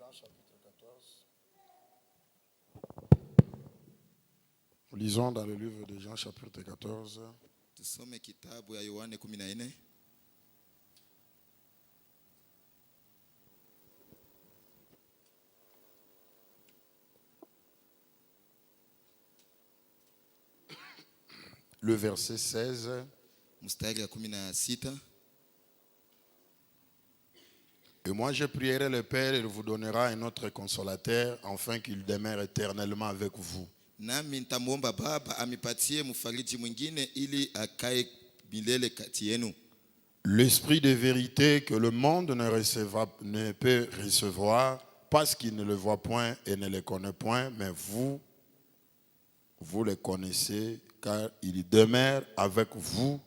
Jean chapitre 14. Lisons dans le livre de Jean chapitre 14. Tusome kitabu ya Yohane 14. Le verset 16. Mstari ya 16. Et moi je prierai le Père, il vous donnera un autre consolateur, afin qu'il demeure éternellement avec vous. Nami nitamuomba Baba amipatie mfariji mwingine ili akae milele kati yenu. L'esprit de vérité que le monde ne peut recevoir parce qu'il ne le voit point et ne le connaît point, mais vous le connaissez car il demeure avec vous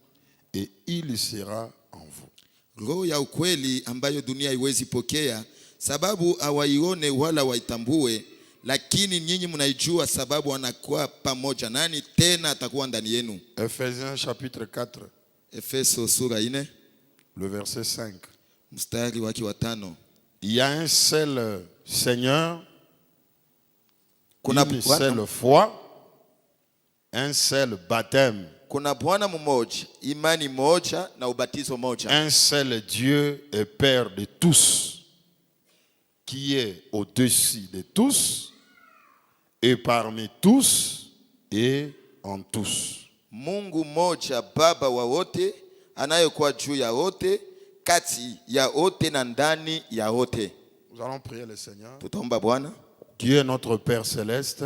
et il sera en vous. Roho ya ukweli ambayo dunia haiwezi pokea sababu hawaione wala waitambue, lakini nyinyi mnaijua sababu anakuwa pamoja nani tena atakuwa ndani yenu. Ephésiens chapitre 4. Efeso sura 4. Le verset 5. Mstari wake wa 5. Il y a un seul Seigneur, une seule foi, un seul baptême. Kuna Bwana mmoja, imani moja na ubatizo moja. Un seul Dieu et Père de tous, qui est au-dessus de tous, et parmi tous, et en tous. Mungu moja, Baba wa wote, anayekuwa juu ya wote, kati ya wote na ndani ya wote. Nous allons prier le Seigneur. Tutaomba Bwana. Dieu notre Père céleste,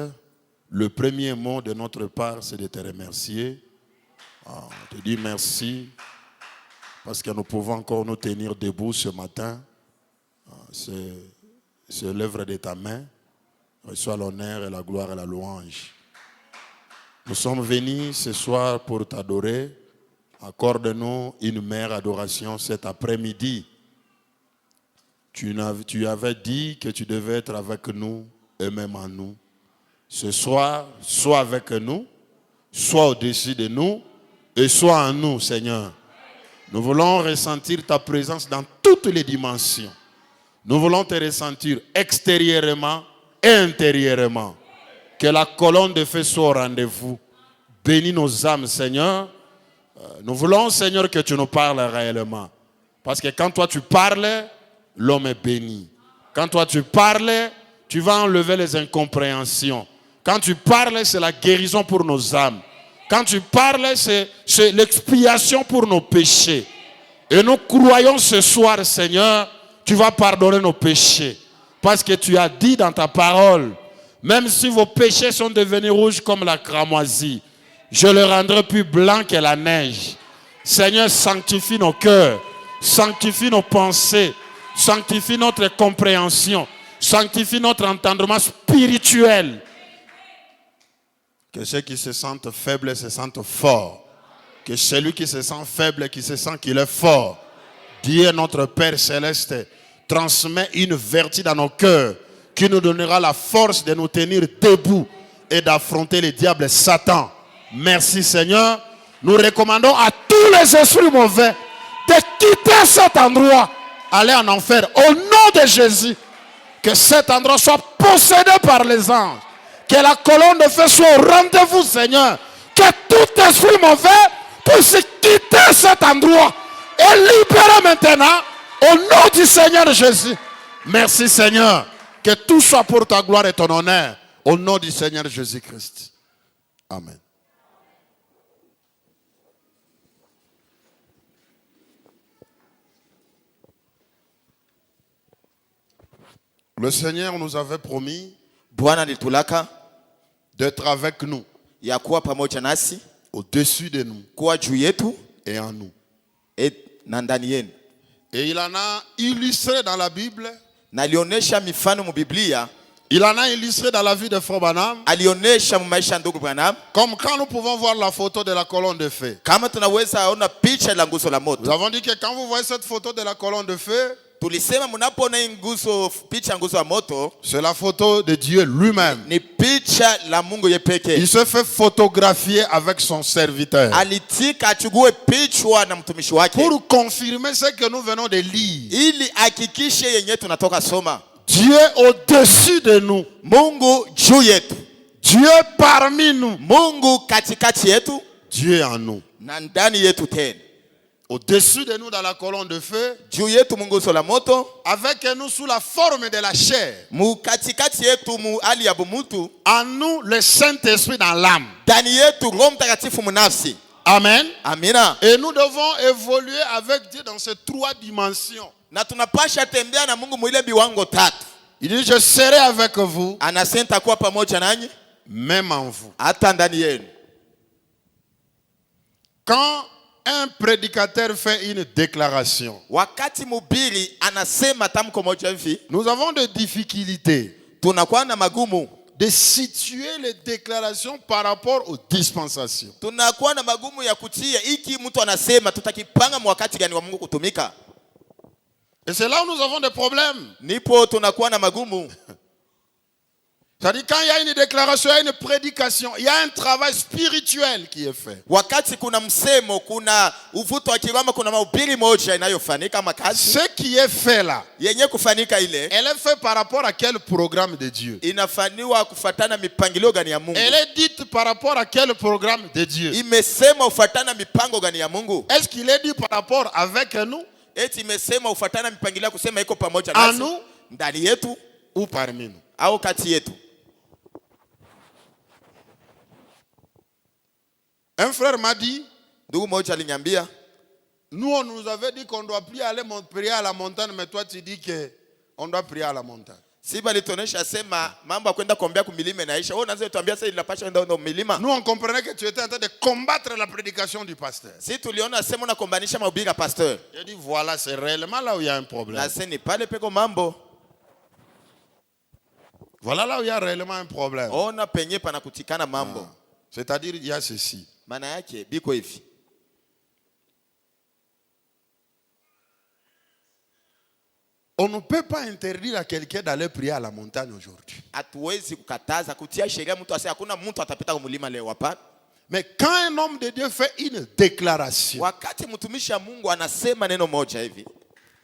le premier mot de notre part, c'est de te remercier. On te dit merci parce que nous pouvons encore nous tenir debout ce matin. C'est l'œuvre de ta main. Reçois l'honneur et la gloire et la louange. Nous sommes venus ce soir pour t'adorer. Accorde-nous une meilleure adoration cet après-midi. Tu avais dit que tu devais être avec nous et même en nous. Ce soir, sois avec nous, sois au-dessus de nous et sois en nous, Seigneur. Nous voulons ressentir ta présence dans toutes les dimensions. Nous voulons te ressentir extérieurement et intérieurement. Que la colonne de feu soit au rendez-vous. Bénis nos âmes, Seigneur. Nous voulons, Seigneur, que tu nous parles réellement. Parce que quand toi tu parles, l'homme est béni. Quand toi tu parles, tu vas enlever les incompréhensions. Quand tu parles, c'est la guérison pour nos âmes. Quand tu parles, c'est l'expiation pour nos péchés. Et nous croyons ce soir, Seigneur, tu vas pardonner nos péchés. Parce que tu as dit dans ta parole, même si vos péchés sont devenus rouges comme la cramoisie, je les rendrai plus blancs que la neige. Seigneur, sanctifie nos cœurs, sanctifie nos pensées, sanctifie notre compréhension, sanctifie notre entendement spirituel. Que ceux qui se sentent faibles se sentent forts. Que celui qui se sent faible, qui se sent qu'il est fort. Dieu notre Père céleste, transmet une vertu dans nos cœurs qui nous donnera la force de nous tenir debout et d'affronter le diable Satan. Merci Seigneur. Nous recommandons à tous les esprits mauvais de quitter cet endroit, aller en enfer au nom de Jésus. Que cet endroit soit possédé par les anges. Que la colonne de feu soit au rendez-vous, Seigneur. Que tout esprit mauvais puisse quitter cet endroit et libérer maintenant au nom du Seigneur Jésus. Merci, Seigneur. Que tout soit pour ta gloire et ton honneur. Au nom du Seigneur Jésus-Christ. Amen. Le Seigneur nous avait promis d'être avec nous, au-dessus de nous et en nous. Et il en a illustré dans la Bible. Il en a illustré dans la vie de Frère Branham. Comme quand nous pouvons voir la photo de la colonne de feu. Nous avons dit que quand vous voyez cette photo de la colonne de feu, c'est la photo de Dieu lui-même. Il se fait photographier avec son serviteur pour confirmer ce que nous venons de lire. Dieu au-dessus de nous. Mungu juu yetu. Dieu parmi nous. Mungu katikati yetu. Dieu en nous. Na ndani yetu tena. Au-dessus de nous dans la colonne de feu. Juu yetu Mungu sola moto. Avec nous sous la forme de la chair. Mu katikati yetu mu hali ya bumutu. En nous le Saint-Esprit dans l'âme. Ndani yetu Roho Mtakatifu munafsi. Amen. Amina. Et nous devons évoluer avec Dieu dans ces 3 dimensions. Na tunapasha tembea na Mungu mwile biwango tatu. Il dit, je serai avec vous. Anasema takuwa pamoja nanyi. Même en vous. Hata ndani yenu. Quand un prédicateur fait une déclaration, wakati mubiri anasema tamko moja hivi, nous avons des difficultés tunakuwa na magumu de situer les déclarations par rapport aux dispensations. Tunakuwa na magumu ya kutia iki mtu anasema tutakipanga mwakati gani wa Mungu kutumika. Et c'est là où nous avons des problèmes. Nipo tunakuwa na magumu. C'est-à-dire quand il y a une déclaration, il y a une prédication, il y a un travail spirituel qui est fait. Wakati kuna msemo, kuna uvuto wa kiroho, kuna mahubiri moja inayofanyika makazi. Ce qui est fait là, yenye kufanyika ile, elle est faite par rapport à quel programme de Dieu? Inafanywa kufuatana mipangilio gani ya Mungu? Elle est dite par rapport à quel programme de Dieu? Imesema ufuatana mipango gani ya Mungu? Est-ce qu'il est dit par rapport avec nous? Eti imesema ufuatana mipangilio kusema iko pamoja nasi? Nous, ndani yetu ou parmi nous? Au kati yetu? Un frère m'a dit, ndugu moja aliniambia, nous on nous avait dit qu'on doit prier à la montagne, mais toi tu dis que on doit prier à la montagne. Si balitonesha sema mambo kwenda kuombea kumilima naisha. Wewe unaanza kutuambia sasa ilapasha kwenda milima. Nous on comprenait que tu étais en train de combattre la prédication du pasteur. Si tuliona sema unakombanisha mahubiri ya pasteur. J'ai dit voilà, c'est réellement là où il y a un problème. Na sasa ni pale peko mambo. Voilà là où il y a réellement un problème. Ona penye pana kutikana mambo. C'est-à-dire il y a ceci. Maana yake biko hivi. On ne peut pas interdire à quelqu'un d'aller prier à la montagne aujourd'hui. Hatuwezi kukataza kutia sheria mtu asema hakuna mtu atapita kumlima leo, hapana. Mais quand un homme de Dieu fait une déclaration, wakati mtumishi wa Mungu anasema neno moja hivi,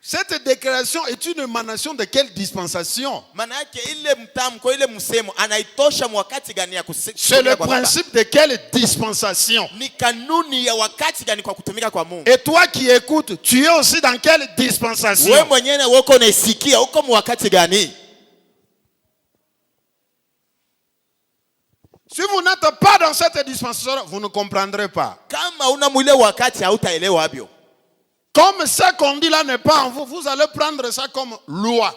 cette déclaration est une émanation de quelle dispensation? Maana yake ile mtamko, ile msemo anaitosha wakati gani ya kutumika? C'est le principe de quelle dispensation? Ni kanuni ya wakati gani kwa kutumika kwa Mungu. Et toi qui écoutes, tu es aussi dans quelle dispensation? Wewe mwenyewe uko unasikia uko wakati gani? Si vous n'êtes pas dans cette dispensation, vous ne comprendrez pas. Kama una mwile wakati hautaelewa habyo. Comme ça qu'on dit là n'est pas en vous, vous allez prendre ça comme loi.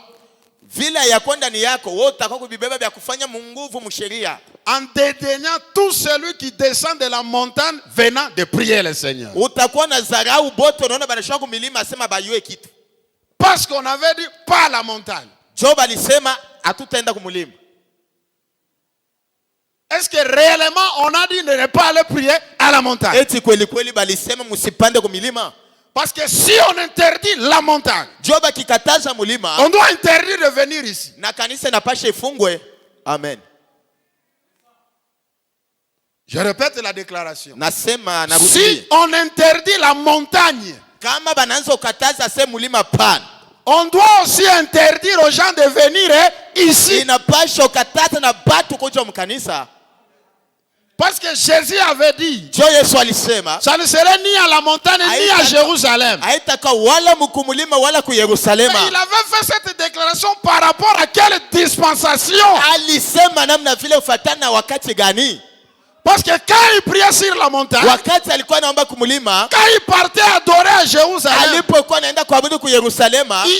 Vila ya kwenda ni yako, wewe utakao kubibeba vya kufanya nguvu msheria. En dédaignant tout celui qui descend de la montagne venant de prier le Seigneur. Utakuwa na dharau bote unaona banashwa kumilima asema bayue kitu. Parce qu'on avait dit pas la montagne. Job alisema hatutaenda kumulima. Est-ce que réellement on a dit de ne pas aller prier à la montagne? Eti kweli kweli balisema msipande kumilima? Parce que si on interdit la montagne, Job akikataza mulima, on doit interdire de venir ici. Na kanisa napashe ifungwe. Amen. Je répète la déclaration. Nasema narudi. Si on interdit la montagne, kama bananza ukataza se mulima pan, on doit aussi interdire aux gens de venir ici. Inapashe ukataza na batu kuja mkanisa. Parce que Jésus avait dit, ça ne serait ni à la montagne ni à Jérusalem. Mais il avait fait cette déclaration par rapport à quelle dispensation? Parce que quand il priait sur la montagne, quand il partait adorer à Jérusalem,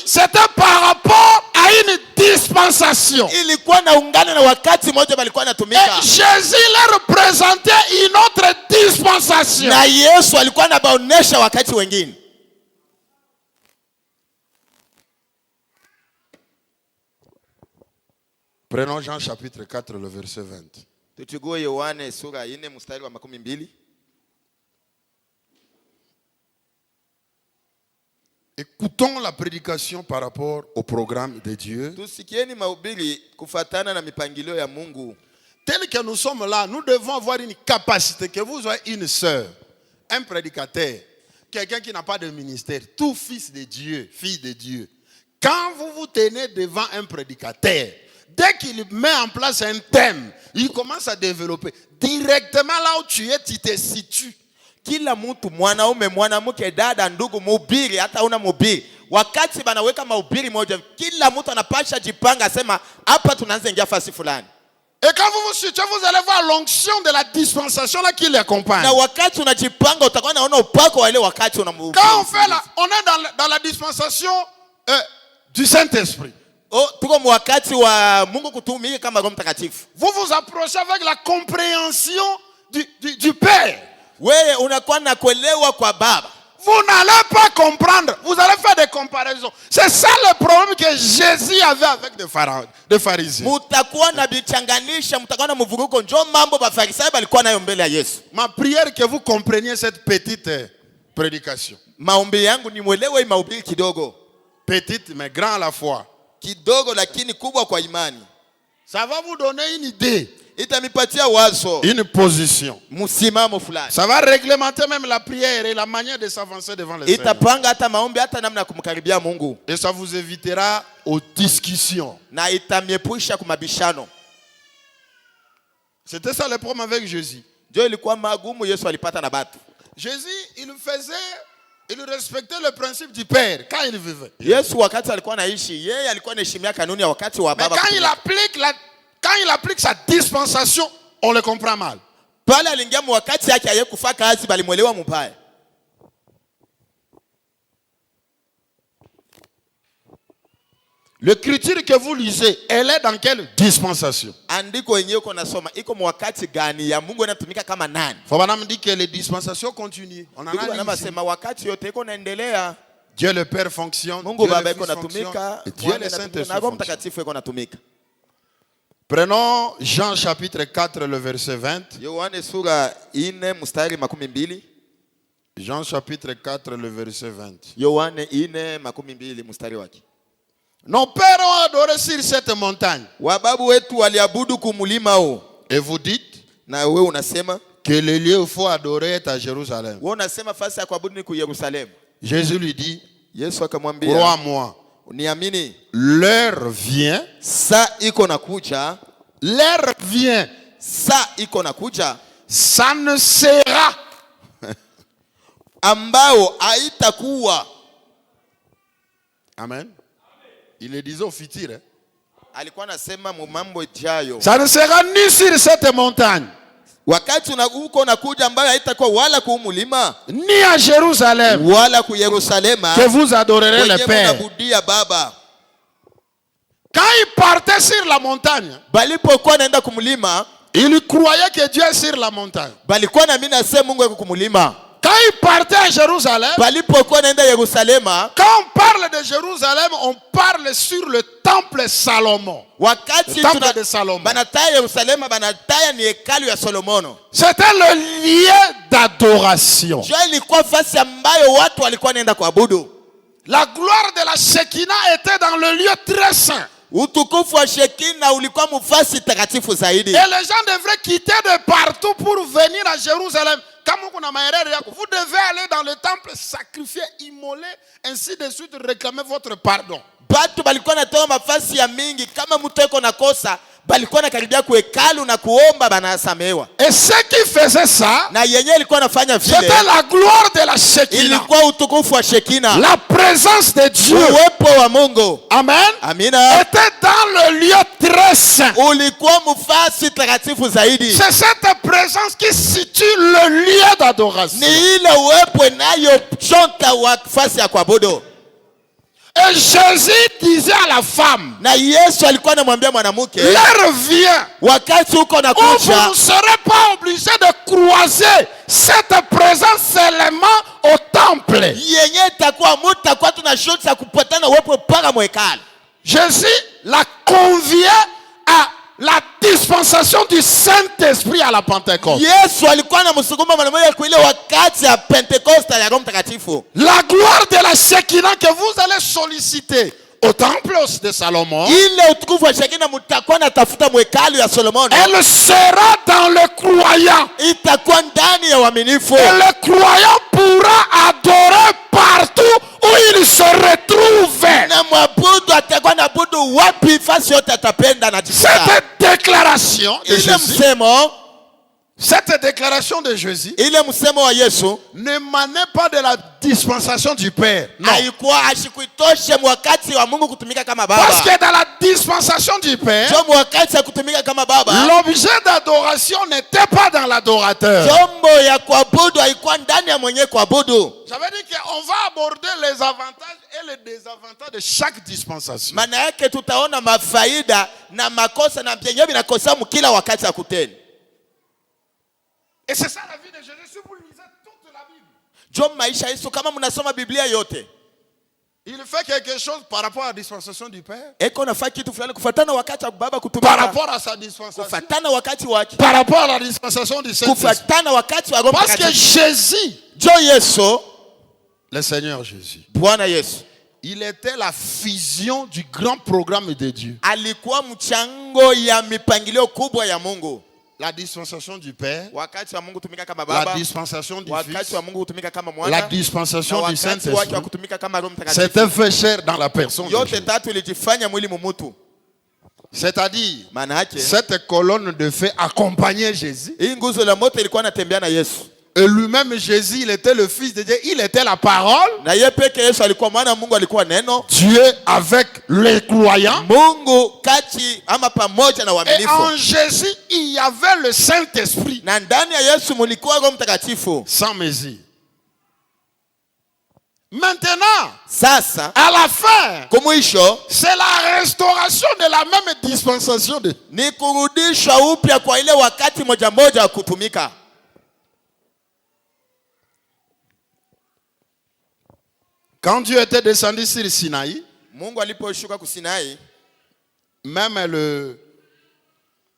c'était par rapport à une dispensation. Et Jésus leur présentait une autre dispensation. Prenons Jean chapitre 4, le verset 20. Tuchukue Yohane sura 4 mstari wa 12. Écoutons la prédication par rapport au programme de Dieu. Tusikieni mahubiri kufuatana na mipangilio ya Mungu. Tel que nous sommes là, nous devons avoir une capacité, que vous soyez une sœur, un prédicateur, quelqu'un qui n'a pas de ministère, tout fils de Dieu, fille de Dieu. Quand vous vous tenez devant un prédicateur, dès qu'il met en place un thème, il commence à développer. Directement là où tu es, tu te situes. Kila mtu mwanaume, mwanamke, dada, ndugu, mhubiri, hata una mhubiri. Wakati banaweka mahubiri moja, kila mtu anapasha jipanga sema hapa tunaanza ingia fasi fulani. Et quand vous vous situez, vous allez voir l'onction de la dispensation là qui l'accompagne. Na wakati unajipanga utakuwa unaona upako wa ile wakati unamhubiri. Quand on est dans la dispensation du Saint-Esprit. Oh, tuko wakati wa Mungu kutumika kama Roho Mtakatifu. Vous vous approchez avec la compréhension du Père. Wewe unakuwa na kuelewa kwa Baba. Vous n'allez pas comprendre. Vous allez faire des comparaisons. C'est ça le problème que Jésus avait avec des pharisiens. Mutakuwa na bichanganisha, mutakuwa na mvuruko. Njoo mambo Bafarisayo balikuwa nayo mbele ya Yesu. Ma prière que vous compreniez cette petite prédication. Maombi yangu ni mwelewe hii mahubiri kidogo. Petite mais grand à la fois. Kidogo lakini kubwa kwa imani. Ça va vous donner une idée. Itamipatia wazo. Une position. Msimamo fulani. Ça va réglementer même la prière et la manière de s'avancer devant le Seigneur. Itapanga hata maombi hata namna ya kumkaribia Mungu. Et ça vous évitera aux discussions. Na itamiepusha kumabishano. C'était ça le problème avec Jésus. Ndio ilikuwa magumu Yesu alipata na batu. Jésus, il respectait le principe du Père quand il vivait. Yesu wakati alikuwa anaishi, yeye alikuwa anaheshimia kanuni ya wakati wa baba. Mais quand il applique sa dispensation, on le comprend mal. Pale aliingia wakati yake yeye kufa kazi balimuelewa mbaya. L'écriture que vous lisez, elle est dans quelle dispensation? Andiko yenyewe uko nasoma iko wakati gani ya Mungu anatumika kama nani? Fabana me dit que les dispensations continuent. On en a anasema wakati yote iko naendelea. Dieu le Père fonctionne. Mungu Baba iko natumika, Dieu le Saint-Esprit na Roho Mtakatifu iko natumika. Prenons Jean chapitre 4 le verset 20. Yohane sura 4 mstari 12. Jean chapitre 4 le verset 20. Yohane 4 mstari wake. Nos pères ont adoré sur cette montagne. Wababu wetu waliabudu kumulima huo. Et vous dites na wewe unasema que le lieu où il faut adorer est à Jérusalem. Wewe unasema fasi ya kuabudu ni ku Yerusalemu. Jésus lui dit, Yesu akamwambia, crois-moi, uniamini, l'heure vient, saa iko nakuja, l'heure vient, saa iko nakuja, ça ne sera ambao haitakuwa. Amen. Il le disait au futur. Hein? Alikuwa anasema mambo ijayo. Ça ne sera ni sur cette montagne. Wakati uko nakuja ambayo haitakuwa wala ku mulima, ni à Jérusalem, wala ku Yerusalema, que vous adorerez le Père. Baba. Quand il partait sur la montagne, balipokuwa naenda kumulima, il croyait que Dieu est sur la montagne. Balikuwa na mimi nasema Mungu yuko kumulima. Quand il partait à Jérusalem, quand on parle de Jérusalem, on parle sur le temple Salomon. Le temple de Salomon. C'était le lieu d'adoration. La gloire de la Shekinah était dans le lieu très saint. Et les gens devraient quitter de partout pour venir à Jérusalem. Vous devez aller dans le temple, sacrifier, immoler, ainsi de suite, réclamer votre pardon. Et ceux qui faisaient ça, c'était la gloire de la Shekinah. La présence de Dieu, Amen, était dans le lieu très saint. C'est cette présence qui situe le lieu d'adoration. Et Jésus disait à la femme, l'heure vient où vous ne serez pas obligé de croiser cette présence seulement au temple. Jésus l'a convié à la dispensation du Saint-Esprit à la Pentecôte. La gloire de la Shekinah que vous allez solliciter au temple de Salomon, elle sera dans le croyant. Et le croyant pourra adorer partout où il se retrouve. sababu wapi fasi yote atapenda na jikuta. Cette déclaration de Ile Jésus, msemo, cette déclaration de Jésus ile msemo wa Yesu ne manait pas de la dispensation du Père. Non. haikuwa ashikuitoshe mwakati wa Mungu kutumika kama baba. Parce que dans la dispensation du Père, Jo mwakati ya kutumika kama baba, l'objet d'adoration n'était pas dans l'adorateur. chombo ya kuabudu haikuwa ndani ya mwenye kuabudu. Ça veut dire qu'on va aborder les avantages et les désavantages de chaque dispensation. Maana yake tutaona mafaida na makosa na vyenyewe vinakosa kila wakati ya kutenda. Et c'est ça la vie de Jésus. Si vous lisez toute la Bible, Jo maisha Yesu kama mnasoma Biblia yote, il fait quelque chose par rapport à la dispensation du Père, eko nafanya kitu fulani kufuatana wakati wa baba par kutumika, rapport à sa dispensation, kufuatana wakati wake, par rapport à la dispensation du Saint-Esprit. kufuatana wakati wa Roho Parce que Mtakatifu. Jésus, Jo Yesu, le Seigneur Jésus, Bwana Yesu il était la fusion du grand programme de Dieu. alikuwa mchango ya mipangilio kubwa ya Mungu. La dispensation du Père, Wakati wa Mungu kutumika kama la baba, dispensation du wakati Fils, wa Mungu kutumika kama la mwana, na dispensation du wakati wake wa Saint-Esprit. kutumika kama Roho Mtakatifu. C'était fait chair dans la personne de Yote Jésus. tatu ilijifanya mwili mumutu. C'est-à-dire, Maana yake cette colonne de feu accompagnait Jésus. hii nguzo la moto ilikuwa inatembea na Yesu. Et lui-même, Jésus, il était le Fils de Dieu. Il était la parole. Na yeye peke Yesu alikuwa mwana wa Mungu, alikuwa neno. Dieu avec les croyants. Mungu kati ama pamoja na Et waaminifu. en Jésus, il y avait le Saint-Esprit. Na ndani ya Yesu mulikuwa Roho Mtakatifu. Sans mesure. Maintenant, Sasa à la fin, kwa mwisho c'est la restauration de la même dispensation de ni kurudishwa upya kwa ile wakati moja moja wa kutumika. Quand Dieu était descendu sur Sinaï, Mungu aliposhuka kusinai, même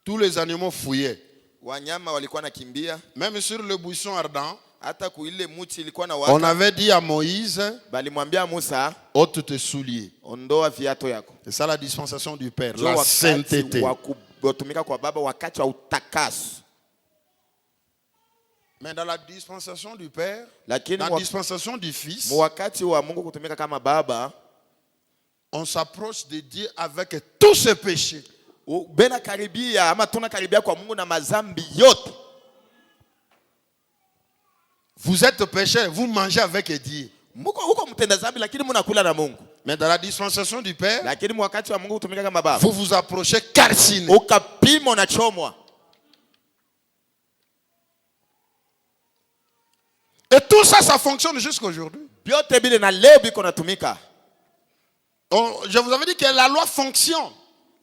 tous les animaux fouillaient. wanyama walikuwa nakimbia, Même sur le buisson ardent, hata kuile muti ilikuwa na on waka. avait dit à Moïse, Balimwambia Musa, ôte tes souliers. ondoa viatu yako. C'est ça la dispensation du Père, Jo la wakati sainteté. wa kutumika kwa baba, wakati wa utakaso. Mais dans la dispensation du Père, Lakini la dispensation du Fils, wakati wa Mungu kutumika kama baba, on s'approche de Dieu avec tous ses péchés. bena karibia ama tunakaribia kwa Mungu na mazambi yote. Vous êtes pécheur, vous mangez avec Dieu. Huko mtenda zambi lakini mnakula na Mungu. Mais dans la dispensation du Père, Lakini wakati wa Mungu kutumika kama baba, vous vous approchez calciné. ukapimo na chomwa. Et tout ça, ça fonctionne jusqu'à aujourd'hui. Byote bile na leo biko natumika. Je vous avais dit que la loi fonctionne.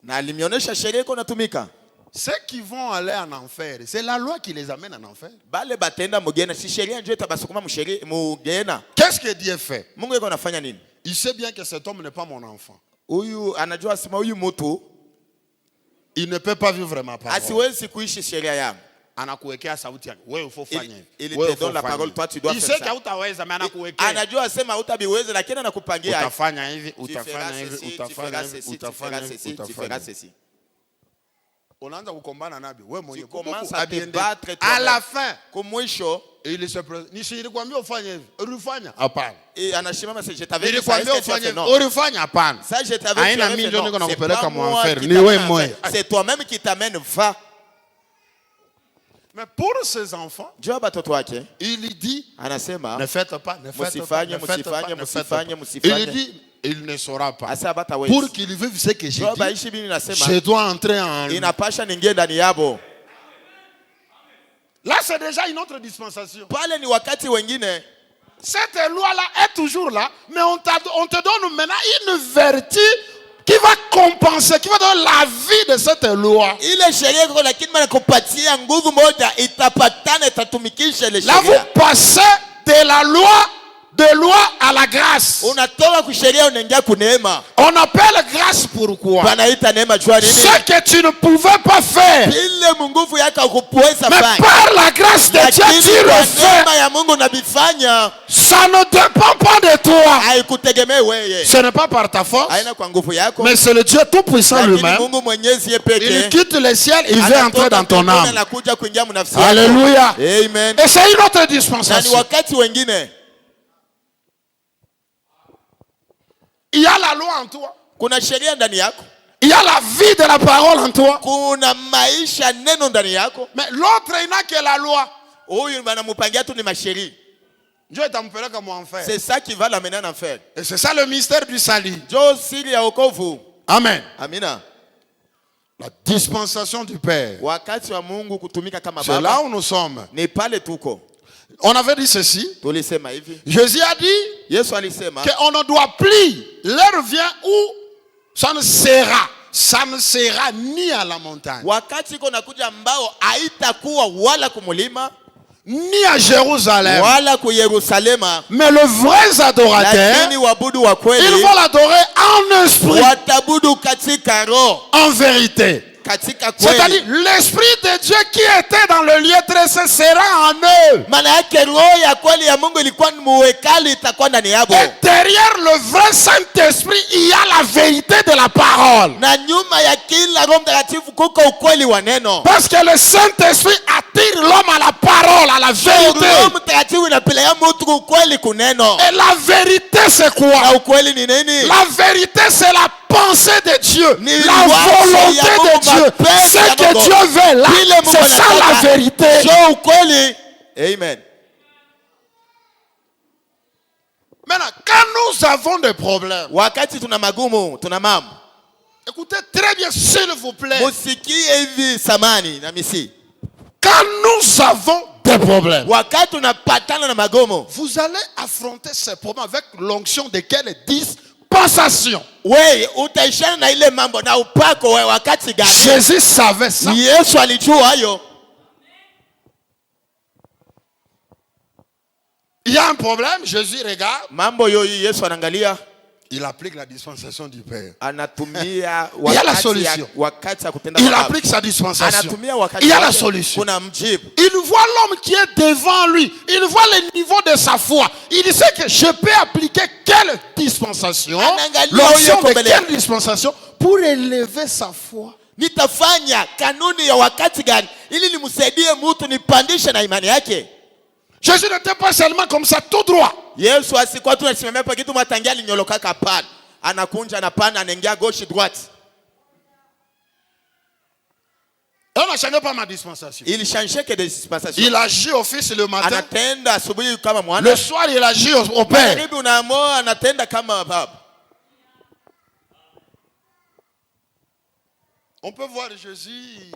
Na alimionyesha sheria iko natumika. Ceux qui vont aller en enfer, c'est la loi qui les amène en enfer. Bale batenda mugena, si sheria ndio itabasukuma mugena. Qu'est-ce que Dieu fait? Mungu iko nafanya nini? Il sait bien que cet homme n'est pas mon enfant. Huyu anajua sema huyu mtu Il ne peut pas vivre ma parole. asiwezi kuishi sheria yangu. Anakuwekea sauti yake. Wewe ufanye hivi. Il Wewe te donne la ufanye parole, hivi. toi tu dois Il faire sait ça. que hautaweza, mais anakuwekea. Anajua sema utabiweze lakini anakupangia. Utafanya hivi, Tu utafanya feras hivi, ceci, tu utafanya feras hivi, ceci, tu utafanya feras hivi, ceci, tu utafanya feras hivi. ceci. Unaanza kukombana nabi. Wewe mwenyewe. Tu commences Kuku à te abiende. battre À toi-même. la fin, Kumwisho il se présente. Nilikwambia ufanye hivi. Ulifanya? Hapana. anashimama sasa, je t'avais dit ça, Nilikwambia est-ce que tu as ufanye fait? hivi. Non. Ulifanya? Hapana. Ça, je t'avais dit, Haina tu as mimi fait, ndio non. niko C'est nakupeleka pas mu moi enfer. qui Ni t'amène wewe en mwenyewe. enfer. C'est toi-même qui t'amène, va. Mais pour ces enfants, Jua batoto wake il dit anasema ne faites pas, ne faites pas, Musifanye, ne faites pas, musifanye, ne faites pas. musifanye, musifanye. Il dit il ne saura pas. asa batawezi. Pour qu'il vive ce que j'ai Jua dit, baishi bini nasema je dois entrer en... inapasha ningie ndani yabo. Là, c'est déjà une autre dispensation. Pale ni wakati wengine. Cette loi-là est toujours là, mais on te donne maintenant une vertu qui va compenser, qui va donner la vie de cette loi. Ile sheria iko lakini manakupatia nguvu moja itapatana itatumikisha ile Là, vous sheria. passez de la loi à la grâce. Unatoka kusheria unaingia kuneema. On appelle grâce pourquoi? Banaita neema jua nini? Ce que tu ne pouvais pas faire, Ile nguvu yako ukuweza mais fanya. par la grâce de Dieu, Lakini tu kwa le fais. neema ya Mungu unabifanya. Ça ne dépend pas de toi. Haikutegemei wewe. Ce n'est pas par ta force, Haina kwa nguvu yako. mais c'est le Dieu Tout-Puissant Lakini lui-même. Mungu mwenyezi yeye Il pekee. quitte le ciel, il veut entrer dans ton âme. Anakuja kuingia mnafsi yako. Alléluia. Amen. Et c'est une autre Na ni dispensation. wakati wengine Il y a la loi en toi. kuna sheria ndani yako. Il y a la vie de la parole en toi. kuna maisha neno ndani yako. Mais l'autre, il n'a que la loi. Huyu banamupangia tu ni masheri. Dieu t'appellera comme enfer. C'est ça qui va l'amener en enfer. Et c'est ça le mystère du salut. Jo siri ya wokovu. Amen. Amina. La dispensation du Père. Wakati wa Mungu kutumika kama C'est là baba. où nous sommes. Ni pale tuko. On avait dit ceci. Tulisema hivi. Jésus a dit Yesu alisema qu'on ne doit plus. L'heure vient où ça ne sera ni à la montagne, wakati iko nakuja ambao haitakuwa wala kumulima ni à Jérusalem, wala ku Yerusalema, mais les vrais adorateurs, lakini wabudu wa ils kweli vont l'adorer en esprit, watabudu katika roho, en vérité. katika kweli. C'est-à-dire l'esprit de Dieu qui était dans le lieu très saint sera en eux. Maana yake roho ya kweli ya Mungu ilikuwa ni muhekalu, itakuwa ndani yabo. Et derrière le vrai Saint-Esprit, il y a la vérité de la parole. Na nyuma ya kila Roho Mtakatifu kuko ukweli wa neno. Parce que le Saint-Esprit attire l'homme à la parole, à la vérité. Roho Mtakatifu inapeleka mtu ukweli kuneno. Et la vérité c'est quoi? Na ukweli ni nini? La vérité c'est la pensée de Dieu, Ni la wazo volonté ya Mungu, de Dieu. mapenzi ya Ce que Mungu. Dieu veut là, Vile Mungu c'est ça anataka. la vérité. Sio ukweli. Amen. Maintenant, quand nous avons des problèmes, Wakati tuna magumu, tuna mambo, écoutez très bien s'il vous plaît. musikie hivi samani na misi. Quand nous avons des problèmes, Wakati tunapatana na magumu, vous allez affronter ces problèmes avec l'onction de quelle dispensation. wewe utaishana na ile mambo na upako wewe wakati gani? Jésus savait ça. Yesu alijua hayo. Il y a un problème, Jésus regarde, Mambo yoyi Yesu anaangalia, il applique la dispensation du Père. anatumia Il y a la wakati solution. wakati ya kutenda Il mambo. applique sa dispensation. Anatumia wakati Il y a la wake, solution. kuna mjibu. Il voit l'homme qui est devant lui. Il voit le niveau de sa foi. Il sait que je peux appliquer quelle dispensation, Anaangalia l'onction huyo de mbele quelle yake. dispensation pour élever sa foi. Nitafanya kanuni ya wakati gani ili nimsaidie mtu nipandishe na imani yake. Jésus n'était pas seulement comme ça, tout droit. Yesu asikuwa tu anasimamia pa kitu matangia alinyoloka kapana. Anakunja anapanda anaingia gauche droite. On n'a changé pas ma dispensation. Il change que des dispensations. Il agit au fils le matin. Anatenda asubuhi kama mwana. Le soir, il agit au Père. Magharibi unaamua anatenda kama baba. On peut voir Jésus.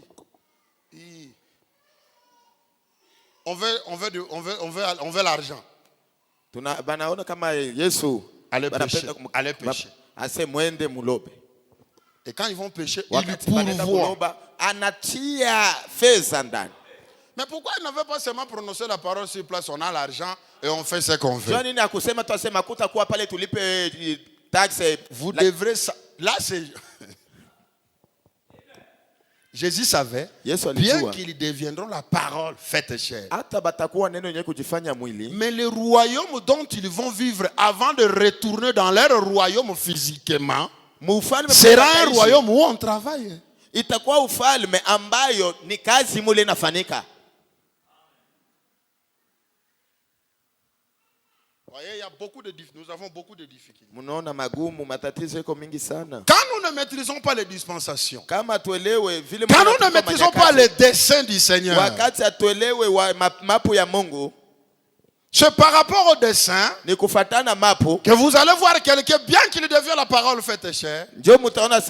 On veut l'argent. Banaona kama Yesu Allez pécher. ase mwende mulobe. Et quand ils vont pécher, ils lui Wakati banaenda pourvoient. kuloba anatia fedha ndani. Mais pourquoi il n'avait pas seulement prononcé la parole sur place? On a l'argent et on fait ce qu'on veut. Jua nini akusema tu asema kutakuwa pale tulipe taxe. Vous devrez... Là, c'est... Jésus savait, Yesu bien alijua qu'ils deviendront la parole faite chair. hata batakuwa neno yenye kujifanya mwili, Mais le royaume dont ils vont vivre avant de retourner dans leur royaume physiquement mufalme sera un royaume où on travaille. itakuwa ufalme ambayo ni kazi mule inafanyika. Voyez, nous avons beaucoup de difficultés. Munaona magumu, matatizo yako mingi sana. Quand nous ne maîtrisons pas les dispensations, Kama tuelewe vile quand Mungu nous ne anatupa maîtrisons manyakati, pas les desseins du Seigneur, wakati atuelewe mapu ya Mungu, c'est par rapport aux desseins ni kufatana mapu, que vous allez voir quelqu'un, bien qu'il devienne la parole faite chair, ndio mtaona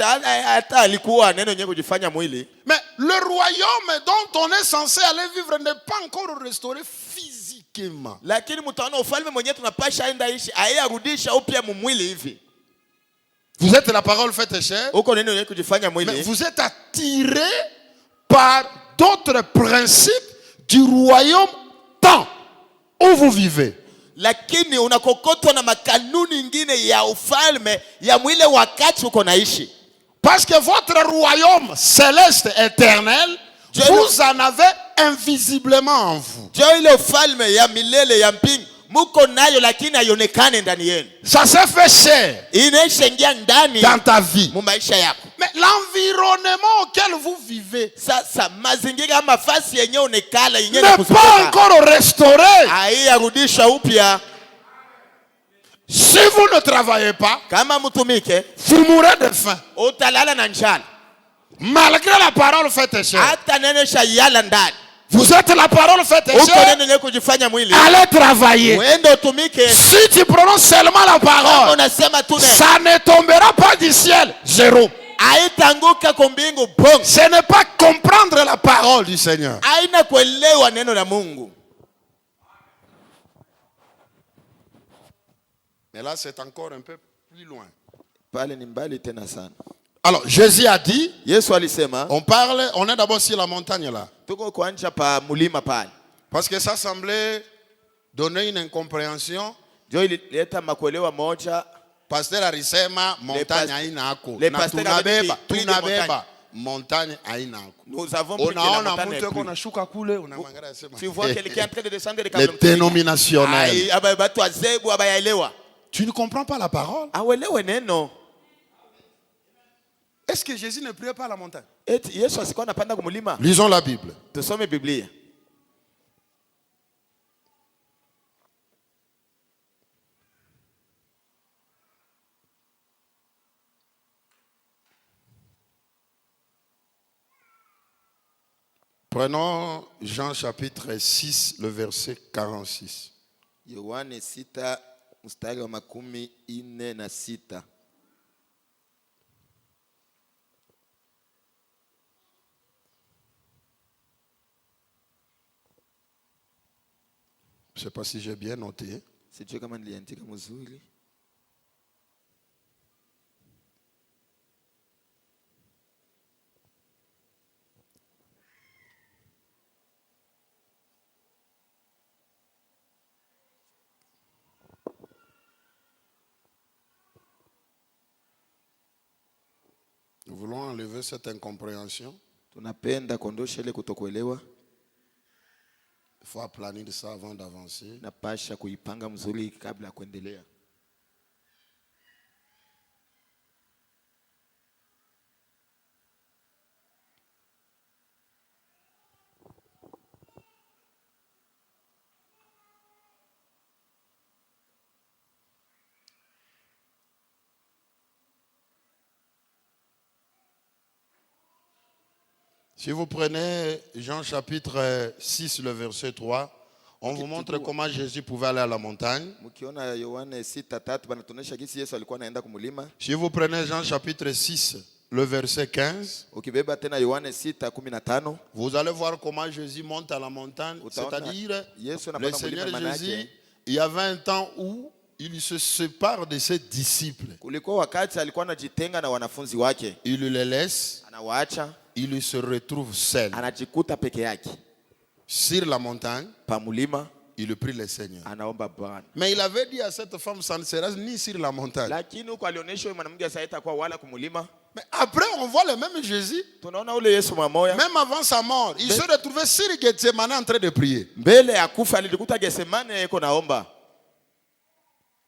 hata alikuwa neno yenye kujifanya mwili. mais le royaume dont on est censé aller vivre n'est pas encore restauré physiquement. Lakini mtaona ufalme mwenyewe tunapasha enda ishi ayarudisha upya mwili hivi. Vous êtes la parole faite chair, Uko neno yenye kujifanya mais mwili, vous êtes attiré par d'autres principes du royaume temps où vous vivez. lakini unakokotwa na makanuni ingine ya ufalme ya mwile wakati uko naishi. Parce que votre royaume céleste éternel, vous en avez invisiblement en vous. Jo ile ufalme ya milele ya mbingu muko nayo, lakini haionekane ndani yenu. Ça s'est fait chair Inaishaingia ndani dans ta vie. mu maisha yako. Mais l'environnement auquel vous vivez Sasa mazingira ama fasi yenyewe unekala yenyewe n'est pas encore restauré. haiyarudishwa upya. Si vous ne travaillez pas, kama mtumike vous mourrez de faim. utalala na njala. Malgré la parole faite chère. Hata neno shayala ndani. Vous êtes la parole faite Uko chère. neno leko kujifanya mwili. Allez travailler. Uende utumike. Si tu prononces seulement la parole, Unasema tu neno. ça ne tombera pas du ciel. Zéro. Haitanguka kwa mbingu bongo. Ce n'est pas comprendre la parole du Seigneur. Haina kuelewa neno la Mungu. Mais là, c'est encore un peu plus loin. Pale ni mbali tena sana. Alors, Jésus a dit, Yesu alisema, on est d'abord sur la montagne là. tuko kuanja pa mulima pale. Parce que ça semblait donner une incompréhension. Jo ilileta makuelewa moja. Pasteur alisema montagne haina ako. Le Na pasteur tunabeba montagne haina ako. Nous avons pris la Unaona montagne. mtu yuko anashuka kule unamwangalia sema. Tu vois quelqu'un en train de descendre les Les dénominationnels. Aba batu azebu abayaelewa. Tu ne comprends pas la parole? Awelewe neno. Est-ce que Jésus ne priait pas à la montagne? Eti Yesu asikuwa anapanda kumulima. Lisons la Bible. Tusome Biblia. Prenons Jean chapitre 6, le verset 46. Yohane 6 mstari wa 46. Je ne sais pas si j'ai bien noté. Sijui kama niliandika mzuri. Nous voulons enlever cette incompréhension. Tunapenda kuondosha ile kutokuelewa. Il faut aplanir ça avant d'avancer. Napasha kuipanga mzuri kabla ya kuendelea. Si vous prenez Jean chapitre 6, le verset 3, on vous montre comment Jésus pouvait aller à la montagne. Mkiona Yohane 6:3 banatuonyesha jinsi Yesu alikuwa anaenda kumulima. Si vous prenez Jean chapitre 6, le verset 15, Ukibeba tena Yohane 6:15, vous allez voir comment Jésus monte à la montagne. C'est-à-dire, le Seigneur Jésus, il y avait un temps où il se sépare de ses disciples. kulikuwa wakati alikuwa anajitenga na wanafunzi wake. Il les laisse, Anawaacha, il se retrouve seul. anajikuta peke yake. Sur la montagne, Pa mulima, il prie le Seigneur. anaomba Bwana. Mais il avait dit à cette femme, ça ne sera ni sur la montagne. Lakini huko alionyesha mwanamke asaita kwa wala kumulima. Mais après, on voit le même Jésus. Tunaona ule Yesu mwamoya. Même avant sa mort, il se retrouvait sur Gethsemane en train de prier. Mbele ya kufa alijikuta Getsemane yuko naomba.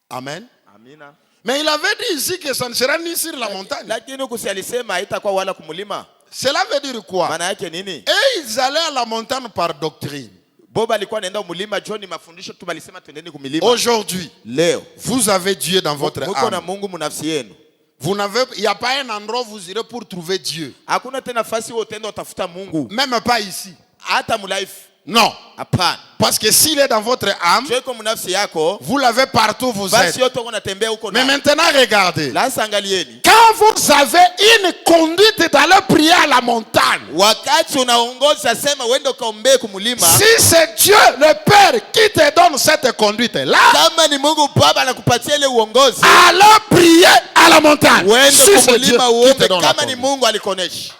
Amen. Amina. Mais il avait dit ici que ça ne sera ni sur la montagne. Lakini huko si alisema haitakuwa wala kumulima. Cela veut dire quoi? Maana yake nini? Et ils allaient à la montagne par doctrine. Boba alikuwa anaenda mulima, John mafundisho tu balisema twendeni kumilima. Aujourd'hui, Leo vous avez Dieu dans votre muko na âme. Mungu munafsi yenu. Il n'y a pas un endroit où vous irez pour trouver Dieu. Hakuna tena nafasi wewe utaenda utafuta Mungu. Même pas ici. Hata mulife. Non. Hapana. Parce que s'il est dans votre âme, Jeko munafsi yako, vous l'avez partout où vous êtes. basi yote uko natembea huko Mais na. maintenant, regardez. La angalieni. Quand vous avez une conduite d'aller prier à la montagne, Wakati unaongoza sema uende kaombe kumulima. si c'est Dieu le Père qui te donne cette conduite-là, Kama ni Mungu Baba anakupatia ile uongozi, allez prier à la montagne. uende Si c'est Dieu kumulima qui te uombe donne la kama ni conduite. Mungu alikonesha.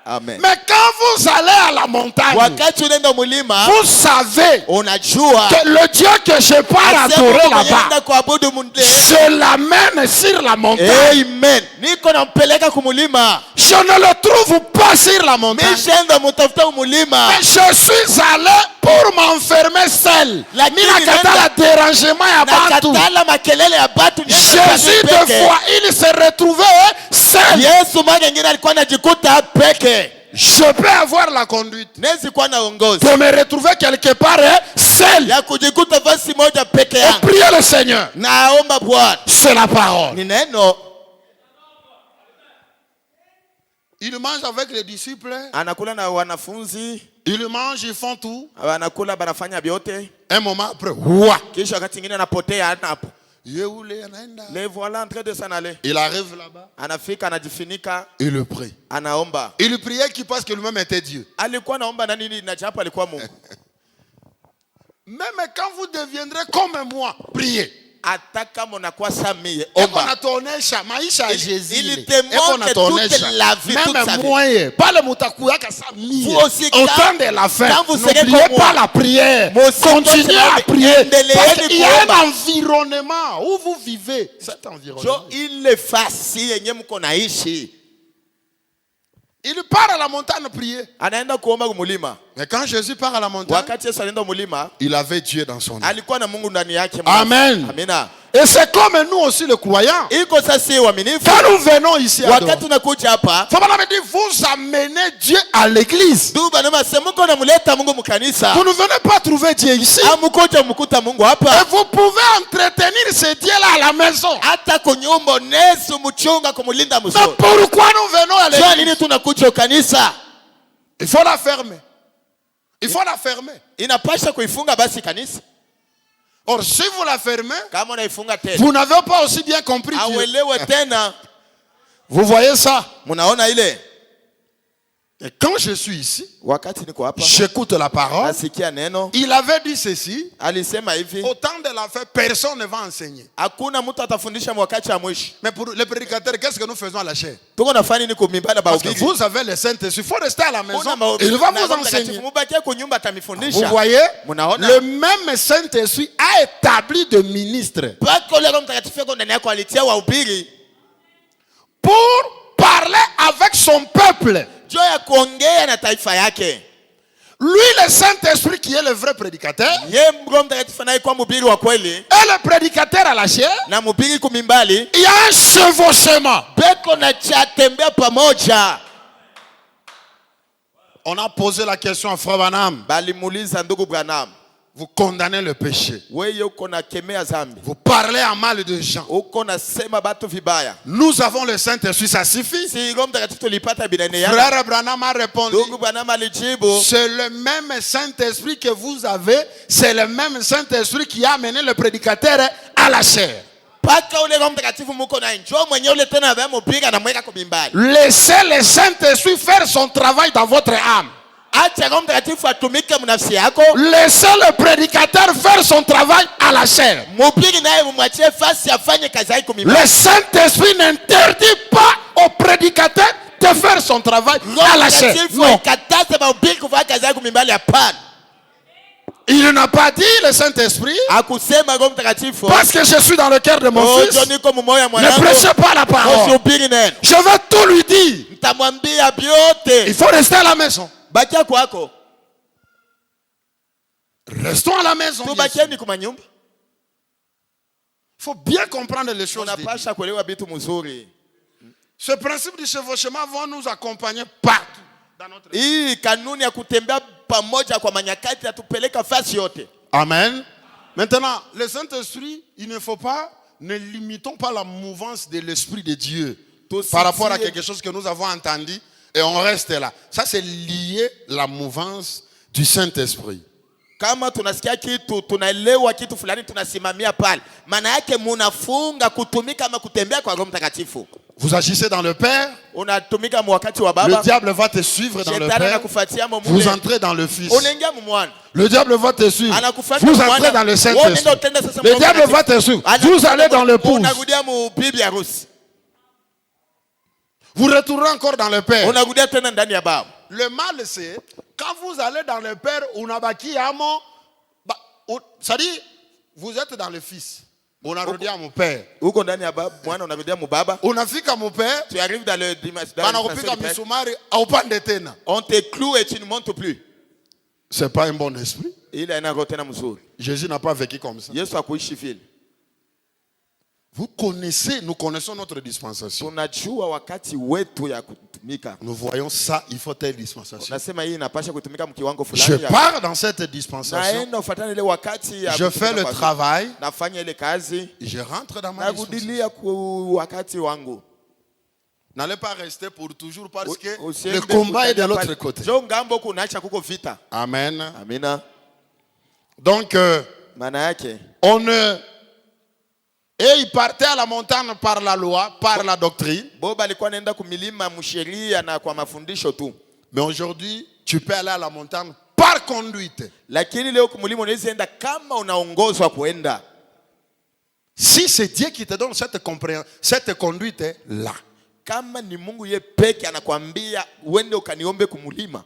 Amen. Mais quand vous allez à la montagne, Wakati unaenda mulima, vous savez unajua que le Dieu que je pars adorer là-bas, kuabudu munde. je l'amène sur la montagne. Amen. Niko nampeleka kumulima. Je ne le trouve pas sur la montagne. Mishenga mutafuta umulima. Mais je suis allé pour m'enfermer seul. Nakatala dérangement ya batu. Nakatala makelele ya batu. Jésus deux fois il se retrouvait seul. Yesu mara nyingine alikuwa anajikuta peke. Je peux avoir la conduite Nezi kuwa na uongozi pour me retrouver quelque part seul ya kujikuta fasi moja peke et yangu. prier le Seigneur. naomba Bwana. C'est la parole. Ni neno. Il mange avec les disciples. Anakula na wanafunzi. Ils mangent, ils font tout. Anakula banafanya vyote. Un moment après, ouah. Kisha wakati mwingine anapotea hapo. Yeule anaenda. Le voilà en train de s'en aller. Il arrive là-bas. Anafika anajifunika. Il prie. Anaomba. Il priait qui pense que lui-même était Dieu. Alikuwa naomba na nini na japo alikuwa Mungu. Même quand vous deviendrez comme moi, priez. Hata kama unakuwa samie Eko omba. natonesha maisha ya Jésus. Il te montre toute la vie, toute sa Même vie. moyen. Pas le mutakuyaka sa mie. Vous aussi, Au temps de la fin, quand vous serez n'oubliez comme pas moi, la prière. vous aussi, Continuez à prier. endelea Parce qu'il y a kuomba. un environnement où vous vivez. Cet environnement. Jo ile fasi yenye mko naishi. Il part à la montagne prier. Anaenda kuomba kumulima. Mais quand Jésus part à la montagne, Wakati Yesu alienda mulima, il avait Dieu dans son âme. alikuwa na Mungu ndani yake. Amen. Amina. Et c'est comme nous aussi les croyants. Iko sasa waaminifu. Quand nous venons ici, Wakati tunakuja hapa, faut pas me dire, vous amenez Dieu à l'église. ndugu bana semuko na muleta Mungu mkanisa. Vous ne venez pas trouver Dieu ici. Amukoja mkuta Mungu Et hapa. vous pouvez entretenir ce Dieu-là à la maison. Hata kunyumba nesu mchunga kumulinda Mais mzuri. pourquoi nous venons à Kwa l'église? nini tunakuja kanisa? Il faut la fermer. Il faut la fermer. Inapasha kuifunga basi kanisa. Or, si vous la fermez, Kama unaifunga tena, vous n'avez pas aussi bien compris Dieu. auelewe tena. Vous voyez ça? Munaona ile? Et quand je suis ici, Wakati niko hapa, j'écoute la parole. nasikia neno. Il avait dit ceci. Alisema hivi, Au temps de la fin, personne ne va enseigner. hakuna mtu atafundisha wakati wa mwisho. Mais pour les prédicateurs, qu'est-ce que nous faisons à la chair? Tuko nafanya nini kumimbana Parce que bahubiri? vous avez le Saint-Esprit. Il faut rester à la maison. Kuna mahubiri Il va na vous Roho Mtakatifu, enseigner. mubakie kunyumba Vous atamifundisha. voyez? Munaona? Le même Saint-Esprit a établi de ministres Pako ule Roho Mtakatifu yuko ndani yako alitia wahubiri pour parler avec son peuple. juu ya kuongea na taifa yake. Lui, le Saint-Esprit qui est le vrai prédicateur, Ye Roho Mtakatifu anayekuwa mhubiri wa kweli et le prédicateur à la chair, na mhubiri kumimbali, il y a un chevauchement. beko na cha tembea pamoja. On a posé la question à Frère Branham. Balimuuliza ndugu Branham, Vous condamnez le péché. wewe uko na kemea zambi, Vous parlez à mal de gens. uko na sema batu vibaya. Nous avons le Saint-Esprit, ça suffit. Si Roho Mtakatifu tulipata binene yake. Frère Branham a répondu. Ndugu Branham alijibu, C'est le même Saint-Esprit que vous avez. C'est le même Saint-Esprit qui a amené le prédicateur à la chair. paka ule Roho Mtakatifu muko na njoo mwenye ule tena ambaye mpiga na mweka kumimbali. Laissez le Saint-Esprit faire son travail dans votre âme. Acha Roho Mtakatifu atumike mnafsi yako. Laissez le prédicateur faire son travail à la chair. Mhubiri naye mumwachie fasi afanye kazi yake Le kumimbali. Saint-Esprit n'interdit pas au prédicateur de faire son travail à la chair. Non. Kataza mahubiri kufanya kazi yake kumimbali hapana. Il n'a pas dit le Saint-Esprit. Akusema Roho Mtakatifu. Parce que je suis dans le cœur de mon fils. Ojo niko mumoyo Ne mwanangu. prêchez pas la parole. Usihubiri neno. Je vais tout lui dire. Nitamwambia vyote. Il faut rester à la maison. Bakia kwako. Restons à la maison. bien sûr. Tubakieni kwa manyumba. Il faut bien comprendre les choses. de Dieu. Unapasha kuelewa vitu mzuri. Ce principe du chevauchement va nous accompagner partout dans notre vie. Hii kanuni ya kutembea pamoja kwa manyakati yatupeleka fasi yote. Amen. Maintenant, le Saint-Esprit, il ne faut pas, ne limitons pas la mouvance de l'Esprit de Dieu par rapport à quelque chose que nous avons entendu et on reste là. Ça, c'est lié à la mouvance du Saint-Esprit. Kama tunasikia kitu, tunaelewa kitu fulani, tunasimamia pale. Maana yake munafunga kutumika ama kutembea kwa Roho Mtakatifu. Vous agissez dans le Père, Unatumika wakati wa le baba. diable va te suivre dans le Shetani Père, anakufuatia vous mumule. entrez dans le Fils. Unaingia mumwana. Le diable va te suivre, Anakufuata vous mwana. entrez dans le Wewe Saint-Esprit. ndio utenda sasa Le Roho diable Mtakatifu. va te suivre, Anakufuata vous allez dans le pouce. Unarudia mu bibi harusi. Vous retournez encore dans le Père. Unarudia tena ndani ya baba. Le mal, c'est quand vous allez dans le Père, unabaki amo, ça dit, vous êtes dans le Fils. On a redit à mon Père. Uko ndani ya baba, mwana unarudia mu baba. Unafika mon Père. Tu arrives dans le dimanche. Banakupika misumari au pande tena. On te cloue et tu ne montes plus. C'est pas un bon esprit. Ile ina roho tena mzuri. Jésus n'a pas vécu comme ça. Yesu akuishi vile. Vous connaissez, nous connaissons notre dispensation. Tunajua wakati wetu ya kutumika. Nous voyons ça, il faut telle dispensation. Nasema hii inapasha kutumika mkiwango Je fulani. pars dans cette dispensation, Naenda ufuatane ile wakati ya je fais le kutumika travail, nafanya ile kazi, je rentre dans ma dispensation. narudilia ku wakati wangu. N'allez pas rester pour toujours parce que Usiende le combat est de kutania l'autre pale. côté. Jo ngambo kunaacha kuko vita. Amen. Amina. Donc, Maana yake on ne... Et il partait à la montagne par la loi, par la doctrine. Boba alikuwa anaenda kumilima msheria na kwa mafundisho tu. Mais aujourd'hui, tu peux aller à la montagne par conduite. Lakini leo kumulima unaweza enda kama unaongozwa kuenda. Si c'est Dieu qui te donne cette conduite-là. Kama ni Mungu yeye peke anakuambia uende ukaniombe kumulima.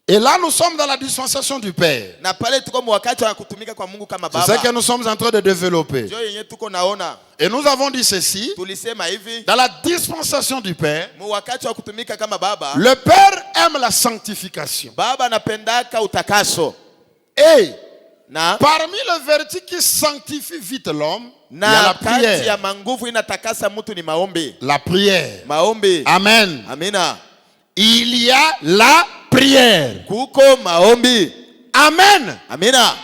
Et là, nous sommes dans la dispensation du Père. Na pale tuko wakati wa kutumika kwa Mungu kama C'est ce baba. que nous sommes en train de développer. Jo yenye tuko naona. Et nous avons dit ceci. Tulisema hivi, Dans la dispensation du Père, wakati wa kutumika kama baba, le Père aime la sanctification. baba anapendaka utakaso. Et Na parmi les vertus qui sanctifient vite l'homme, il y a na la kati ya prière. manguvu inatakasa mtu ni maombi. La prière. Maombi. Amen. Amina. Il y a la prière. Kuko maombi. Amen. Amina.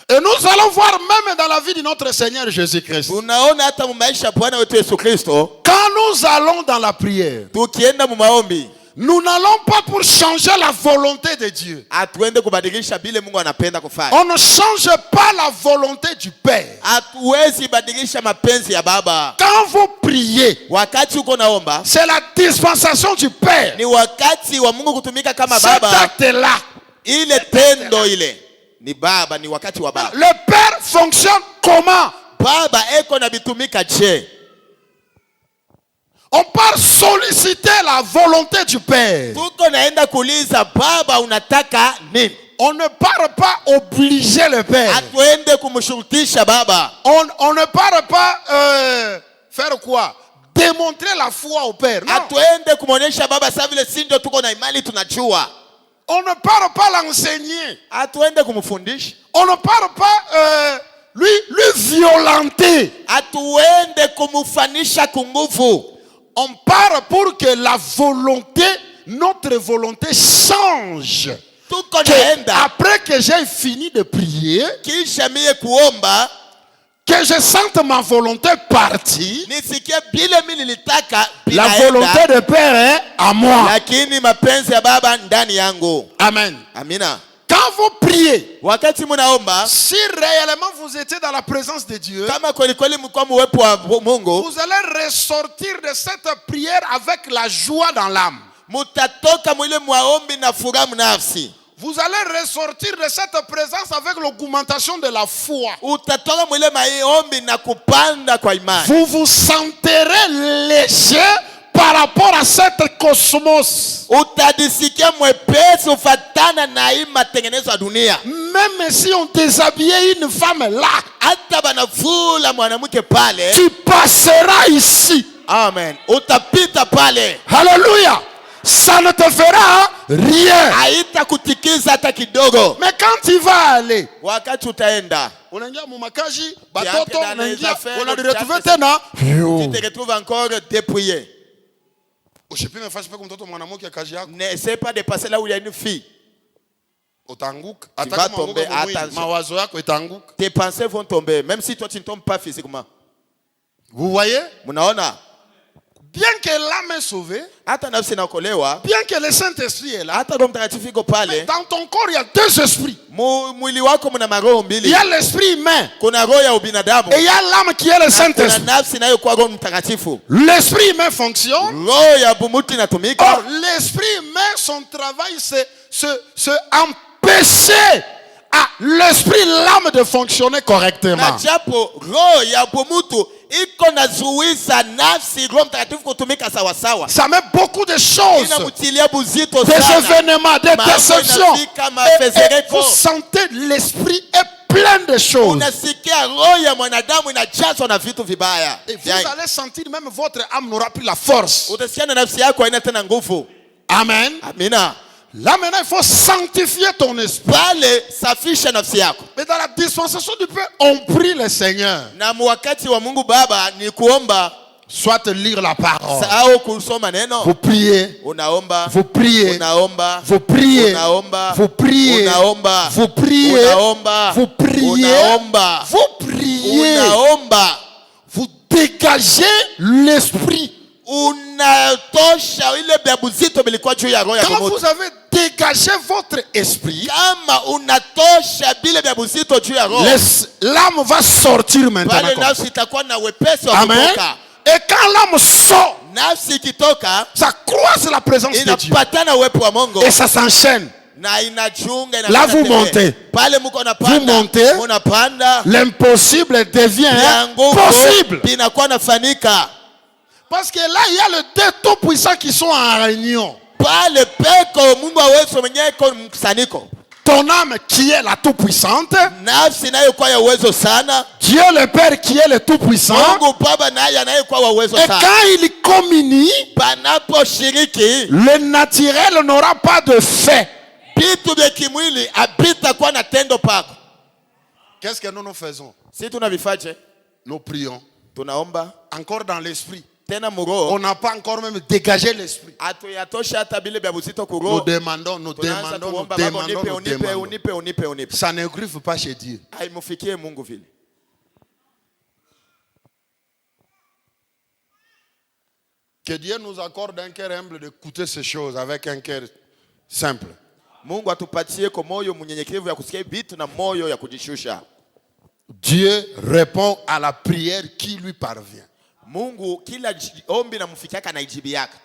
Et nous allons voir même dans la vie de notre Seigneur Jésus-Christ. Unaona hata mu maisha ya Bwana wetu Yesu Kristo, Quand nous allons dans la prière, tukienda mu maombi, nous n'allons pas pour changer la volonté de Dieu. atuende kubadilisha bile Mungu anapenda kufanya. On ne change pas la volonté du Père. Hatuwezi badilisha mapenzi ya baba. Quand vous priez, Wakati uko naomba, c'est la dispensation du Père. ni wakati wa Mungu kutumika kama Cet baba. acte-là. Ile tendo ile ni baba, ni wakati wa baba. Le Père fonctionne comment? Baba eko na bitumika je? On part solliciter la volonté du Père. Tuko naenda kuuliza baba unataka nini? On ne part pas obliger le Père. Atuende kumshurutisha baba. On ne part pas faire quoi? Démontrer la foi au Père. Non. Atuende kumonyesha baba sasa vile si ndio tuko na imani tunajua. On ne part pas l'enseigner. Atuende kumfundisha. On ne part pas lui violenter. Atuende kumfanisha kunguvu. On part pour que la volonté, notre volonté change. Tuko naenda Après que j'ai fini de prier, kisha mie kuomba, que je sente ma volonté partie, nisikie bile mimi nilitaka la binaenda, volonté de Père est à moi. lakini mapenzi ya baba ndani yangu. Amen. Amina. Quand vous priez, Wakati munaomba, si réellement vous étiez dans la présence de Dieu, kama kweli kweli mko muwepo wa Mungu, vous allez ressortir de cette prière avec la joie dans l'âme. mutatoka mwile maombi na furaha nafsi. Vous allez ressortir de cette présence avec l'augmentation de la foi. Utatoka mwile maombi na kupanda kwa imani. Vous vous sentirez léger par rapport à cette cosmos. Utadisikia mwepesi ufatana na hii matengenezo ya dunia. Même si on déshabillait une femme là, Hata banavula mwanamke pale, tu passeras ici. amen, utapita pale. Alléluia. Ça ne te fera rien. Haita kutikiza hata kidogo. Mais quand tu vas aller, Wakati utaenda, unaingia mumakaji, Tiens, batoto dans les unaingia, affaires, unaretrouver tiens, tena. tu te retrouves encore dépouillé. Usipime nafasi peke mtoto mwanamke ya kazi yako. N'essaie pas de passer là où il y a une fille. Utaanguka. vas Hata kama tomber, uanguka mwili, attention. mawazo yako itaanguka. Tes pensées vont tomber, même si toi tu ne tombes pas physiquement. Vous voyez? Munaona? Bien que l'âme est sauvée, Hata nafsi inaokolewa, bien que le Saint-Esprit est là, hata Roho Mtakatifu iko mais pale, dans ton corps il y a deux esprits. mwili wako mna maroho Il mbili. y a l'esprit humain Kuna roho ya ubinadamu et il y a l'âme qui est le na kuna Saint-Esprit. nafsi inayokuwa Roho Mtakatifu. L'esprit humain fonctionne. Roho ya bumuti inatumika. Or, l'esprit humain, son travail, c'est se empêcher à l'esprit, l'âme de fonctionner Na correctement. japo roho ya bumutu iko nazuiza nafsi Roho Mtakatifu kutumika sawa sawa. Ça met beaucoup de choses, Inamutilia buzito des sana. événements, des Mambo déceptions. inafika, Et mafezereko. vous sentez l'esprit est plein de choses. Unasikia roho ya mwanadamu inajazwa na vitu vibaya. Et vous allez sentir même votre âme n'aura plus la force. Utasikia na nafsi yako haina tena nguvu. Amen. Amina. Là maintenant, il faut sanctifier ton esprit. pale safisha nafsi yako. Mais dans la dispensation du Père, on prie le Seigneur. Na wakati wa Mungu Baba ni kuomba Soit lire la parole. au kusoma neno. Vous priez. Unaomba, Vous priez. unaomba, Vous priez. unaomba, Vous priez. unaomba, Vous priez. unaomba, Vous priez. unaomba, Vous priez. unaomba, Vous dégagez l'esprit. unatosha ile vya buzito vilikuwa juu ya roho ya Quand moto. vous avez dégagé votre esprit, Kama unatosha vile vya buzito juu ya roho, l'âme va sortir maintenant. pale nafsi itakuwa na wepesi wa Amen. kutoka. Et quand l'âme sort, Nafsi ikitoka ça croise la présence de Dieu. inapatana uwepo wa Mungu Et ça s'enchaîne. na inachunga Là, vous inapata montez. tembea. Pale mko Vous napanda, montez. unapanda, L'impossible devient vya nguvu possible. vinakuwa nafanika. Parce que là, il y a les deux tout-puissants qui sont en réunion. Pale peko Mungu awezo mwenyewe iko mkusanyiko. Ton âme qui est la tout-puissante, Nafsi nayo kwa ya uwezo sana. Dieu le Père qui est le tout-puissant. Mungu Baba naye anayekuwa wa uwezo Et sana. quand il communie, Panaposhiriki le naturel n'aura pas de fait. vitu vya kimwili havitakuwa na tendo pako. Qu'est-ce que nous faisons? Si tunavifaje? Nous prions. Tunaomba Encore dans l'esprit. tena On muroho. n'a pas encore même dégagé l'esprit. Hatuyatosha hata vile vya buzito Nous kuroho. demandons, nous Tunaanza demandons, nous kuomba Baba demandons, unipe nous unipe demandons. unipe unipe unipe. Ça ne griffe pas chez Dieu. Haimufikie Mungu vile. Que Dieu nous accorde un cœur humble d'écouter ces choses avec un cœur simple. Mungu atupatie kwa moyo mnyenyekevu ya kusikia vitu na moyo ya kujishusha. Dieu répond à la prière qui lui parvient. Mungu kila ombi namfikiaka na ijibu yake.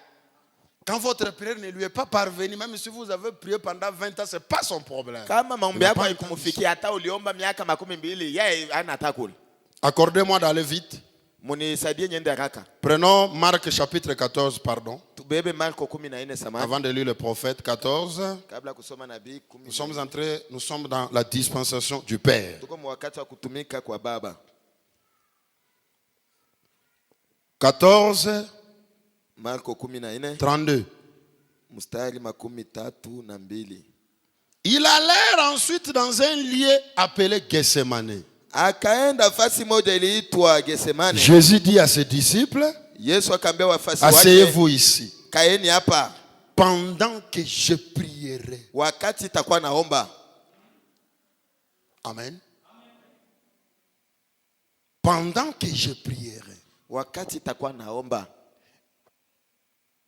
Quand votre prière ne lui est pas parvenue, même si vous avez prié pendant 20 ans, ce n'est pas son problème. Kama Il maombi n'a yako pas haikumfikia hata uliomba miaka 20, yeye hana hata kule. Accordez-moi d'aller vite. Munisaidie nyende haraka. Prenons Marc chapitre 14, pardon. Tubebe Marko 14 samani. Avant de lire le prophète 14, Kabla kusoma nabii 14. nous sommes dans la dispensation du Père. Tuko wakati wa kutumika kwa Baba. 14, Marko 14 32. mstari 32. Ils allèrent ensuite dans un lieu appelé Gethsemane. Akaenda fasi moja iliitwa Getsemane. Jésus dit à ses disciples, Yesu akaambia wafasi wake, asseyez-vous ici, kaeni hapa pendant que je prierai. wakati itakuwa naomba. Amen. Pendant que je prierai. Wakati itakuwa naomba.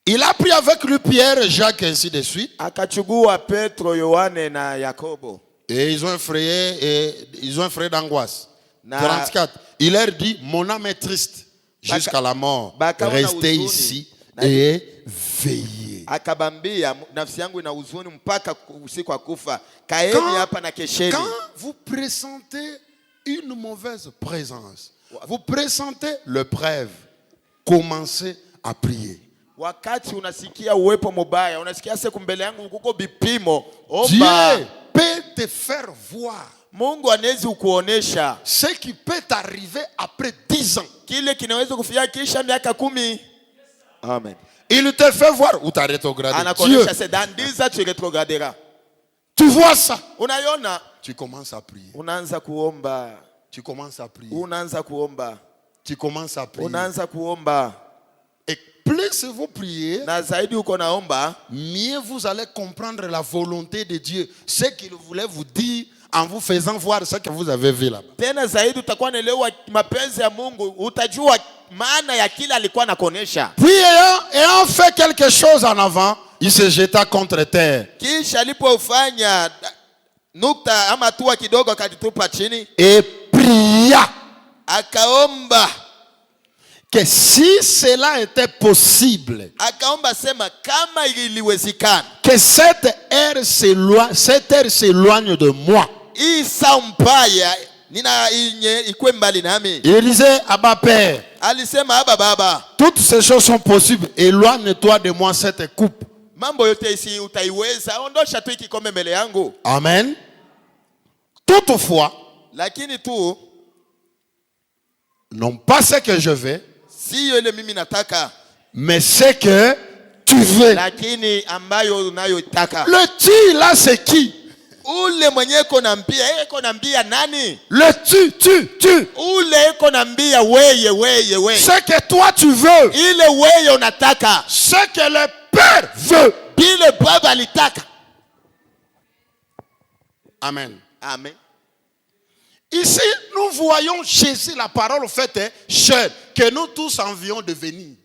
Il a pris avec lui Pierre et Jacques, ainsi de suite. Akachugua Petro, Yohane na Yakobo. Et ils ont effrayé d'angoisse. Na- 34. Il leur dit, mon âme est triste jusqu'à la mort. bakaona Restez huzuni. ici Na- et veillez. Akabambia, nafsi yangu ina huzuni mpaka usiku wa kufa. Kaeni hapa na kesheni. Quand vous pressentez une mauvaise présence, vous pressentez l'épreuve, commencez à prier. Wakati unasikia uwepo mubaya, unasikia siku mbele yangu kuko bipimo, omba. Dieu peut te faire voir Mungu anaweza kukuonesha ce qui peut arriver après 10 ans. kile kinaweza kufia kisha miaka 10. Amen. Il te fait voir où tu as rétrogradé. Dieu, Anakuonesha sedandiza tu retrogradera. tu vois ça. Unaiona? Tu commences à prier. Unaanza kuomba. Tu commences à prier. Unaanza kuomba. Tu commences à prier. Unaanza kuomba. Et plus vous priez, Na zaidi uko naomba, mieux vous allez comprendre la volonté de Dieu. Ce qu'il voulait vous dire en vous faisant voir ce que vous avez vu là-bas. tena zaidi utakuwa naelewa mapenzi ya Mungu, utajua maana ya kila alikuwa anakuonesha. Puis ayant fait quelque chose en avant, il se jeta contre terre Kisha alipofanya nukta ama hatua kidogo akajitupa chini, et pria akaomba. que si cela était possible, Akaomba sema kama iliwezekana, que cette heure s'éloigne de moi. hii saa mbaya nina ikwe mbali nami. Il disait, Abba Père, Alisema Aba Baba, toutes ces choses sont possibles. Éloigne-toi de moi cette coupe. mambo yote isi utaiweza, ondosha tu kikombe mbele yangu. Amen. Toutefois, Lakini tu non pas ce que je veux, siyo ile mimi nataka, mais ce que tu veux. lakini ambayo unayoitaka. Le tu là c'est qui? Ule mwenye iko na mbia, yeye iko na mbia nani? Le tu. Ule iko na mbia weye. Ce que toi tu veux. Ile weye unataka. Ce que le Père veut. Bile baba alitaka. Amen. Amen. Ici, nous voyons Jésus, la parole faite chair, que nous tous envions devenir.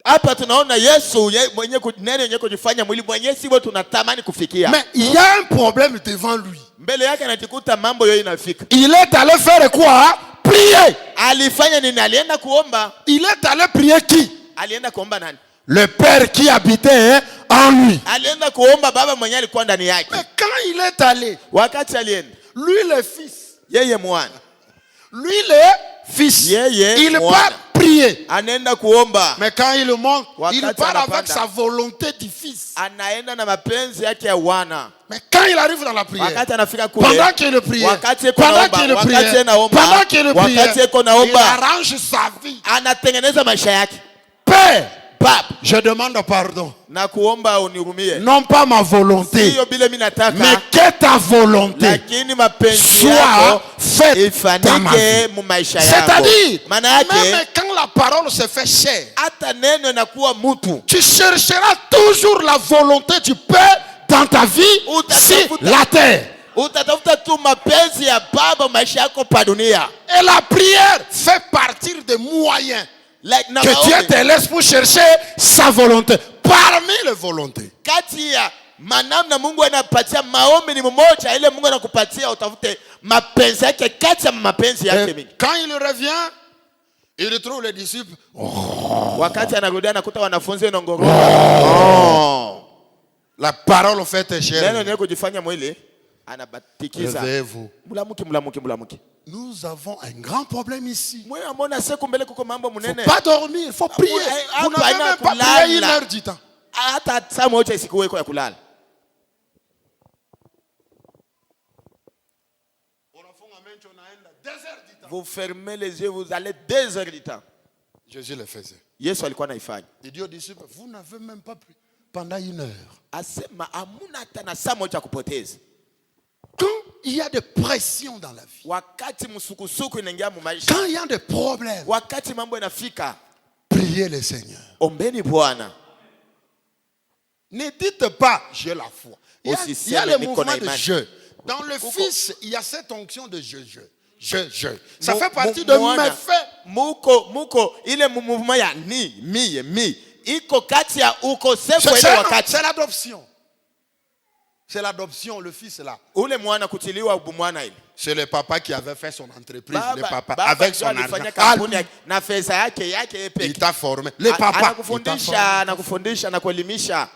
Hapa tunaona Yesu mwenye neno yenye kujifanya mwili mwenye siwe tunatamani kufikia. Mais il y a un problème devant lui. Mbele yake anajikuta mambo yote inafika. Il est allé faire quoi? Prier. Alifanya nini? Alienda kuomba. Il est allé prier qui? Alienda kuomba nani? Le Père qui habitait en lui. Alienda kuomba baba mwenye alikuwa ndani yake. Mais quand il est allé, Wakati alienda, lui le fils, yeye mwana, lui le fils, il part prier. anaenda kuomba. Mais quand il monte, il Wakati part avec anapanda, sa volonté du fils. anaenda na mapenzi yake ya wana. Mais quand il arrive dans la prière, Wakati anafika kule, pendant qu'il priait, wakati eko pendant naomba, qu'il wakati priait, anaomba, pendant qu'il wakati eko priait, il naomba, arrange sa vie. anatengeneza maisha yake. Père, Baba, je demande pardon. na kuomba unihurumie. Non pas ma volonté, Sio bila mimi nataka, mais que ta volonté lakini mapenzi soit yako faite dans ma vie. ifanyike mu maisha yako. C'est-à-dire, Maana yake même quand la parole se fait chair, hata neno inakuwa mtu, tu chercheras toujours la volonté du Père dans ta vie sur la terre. utatafuta tu mapenzi ya baba maisha yako pa dunia. Et la prière fait partir des moyens Na que Dieu maombi, te laisse pour chercher sa volonté. Parmi les volontés. kati ya manamna Mungu anapatia maombi ni mmoja, ile Mungu anakupatia utafute mapenzi yake kati ya mapenzi yake mingi. Quand il revient, il trouve les disciples. Wakati anarudia anakuta wanafunzi wanongoro. La parole faite Neno chair. ni kujifanya mwili anabatikiza. Réveillez-vous. Mulamuki. Nous avons un grand problème ici. Mwe amona siku mbele kuko mambo Il ne munene. faut pas dormir, il faut prier. Vous n'avez même pas prié 1 heure du temps. Hata saa moja isikuweko ya kulala. Vous fermez les yeux, vous allez 2 heures du temps. Jésus le faisait. Yesu alikuwa anaifanya. Il dit aux disciples, vous n'avez même pas prié pendant 1 heure. Asema amuna hata na saa moja kupoteza. Quand il y a des pressions dans la vie, Wakati msukusuku inaingia mu maisha. quand il y a des problèmes, Wakati mambo inafika, priez le Seigneur. ombeni Bwana. Ne dites pas, j'ai la foi. Il y a le Niko mouvement na de imani. jeu. Dans le Fils, il y a cette onction de jeu. Ça Mu- fait partie mu- de mwana, mes faits. Muko ile mouvement ya mi. Iko kati ya ukosefu ile wakati. C'est l'adoption. C'est l'adoption, le fils là. Ule mwana kutiliwa ubumwana ile. C'est le papa qui avait fait son entreprise. Le papa, Baba avec son ndio alifanya argent. kampuni yake, na fedha yake Il peke. t'a formé. Le papa, Anakufundisha na kuelimisha.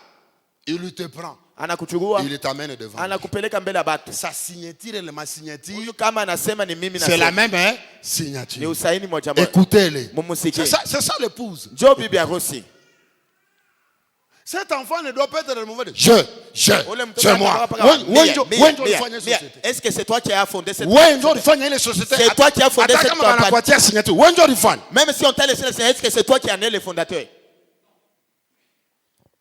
il te prend. Anakuchukua, Il t'amène devant. anakupeleka mbele ya batu. Sa signature et ma signature, Huyu kama anasema ni mimi c'est la nasema. même Ni signature. usaini moja moja. Écoutez-les. Mumusikie. C'est ça l'épouse. Njoo bibi harusi. Cet enfant ne doit pas être remué de Ule mtoto c'est moi. anataka paka- Mia. Est-ce que c'est toi qui as fondé cette société. C'est toi qui as fondé cette Atakupatia signature. Wenjo rifanya. Même si on t'a laissé, est-ce que c'est toi qui en es le fondateur?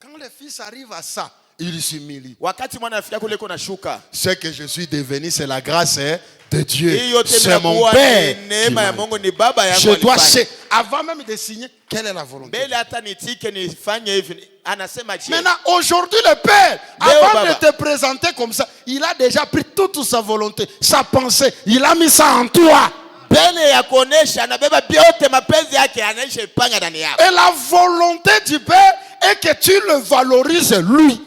Quand le fils arrive à ça, il s'humilie. Wakati mwana anafika kule kuna shuka. Ce que je suis devenu, c'est la grâce de Dieu. Hii yote C'est mon mnakuwa Père. ni qui neema ya m'a- Mungu, ni baba yangu Je dois alifanya. avant même de signer, quelle est la volonté? Mbele hata nitike nifanye hivi, anasema je. Maintenant, aujourd'hui, le Père, Léo avant Baba. de te présenter comme ça, il a déjà pris toute sa volonté, sa pensée, il a mis ça en toi. Mbele ya kuonesha anabeba vyote mapenzi yake anaisha ipanga ndani yako. Et la volonté du Père est que tu le valorises lui.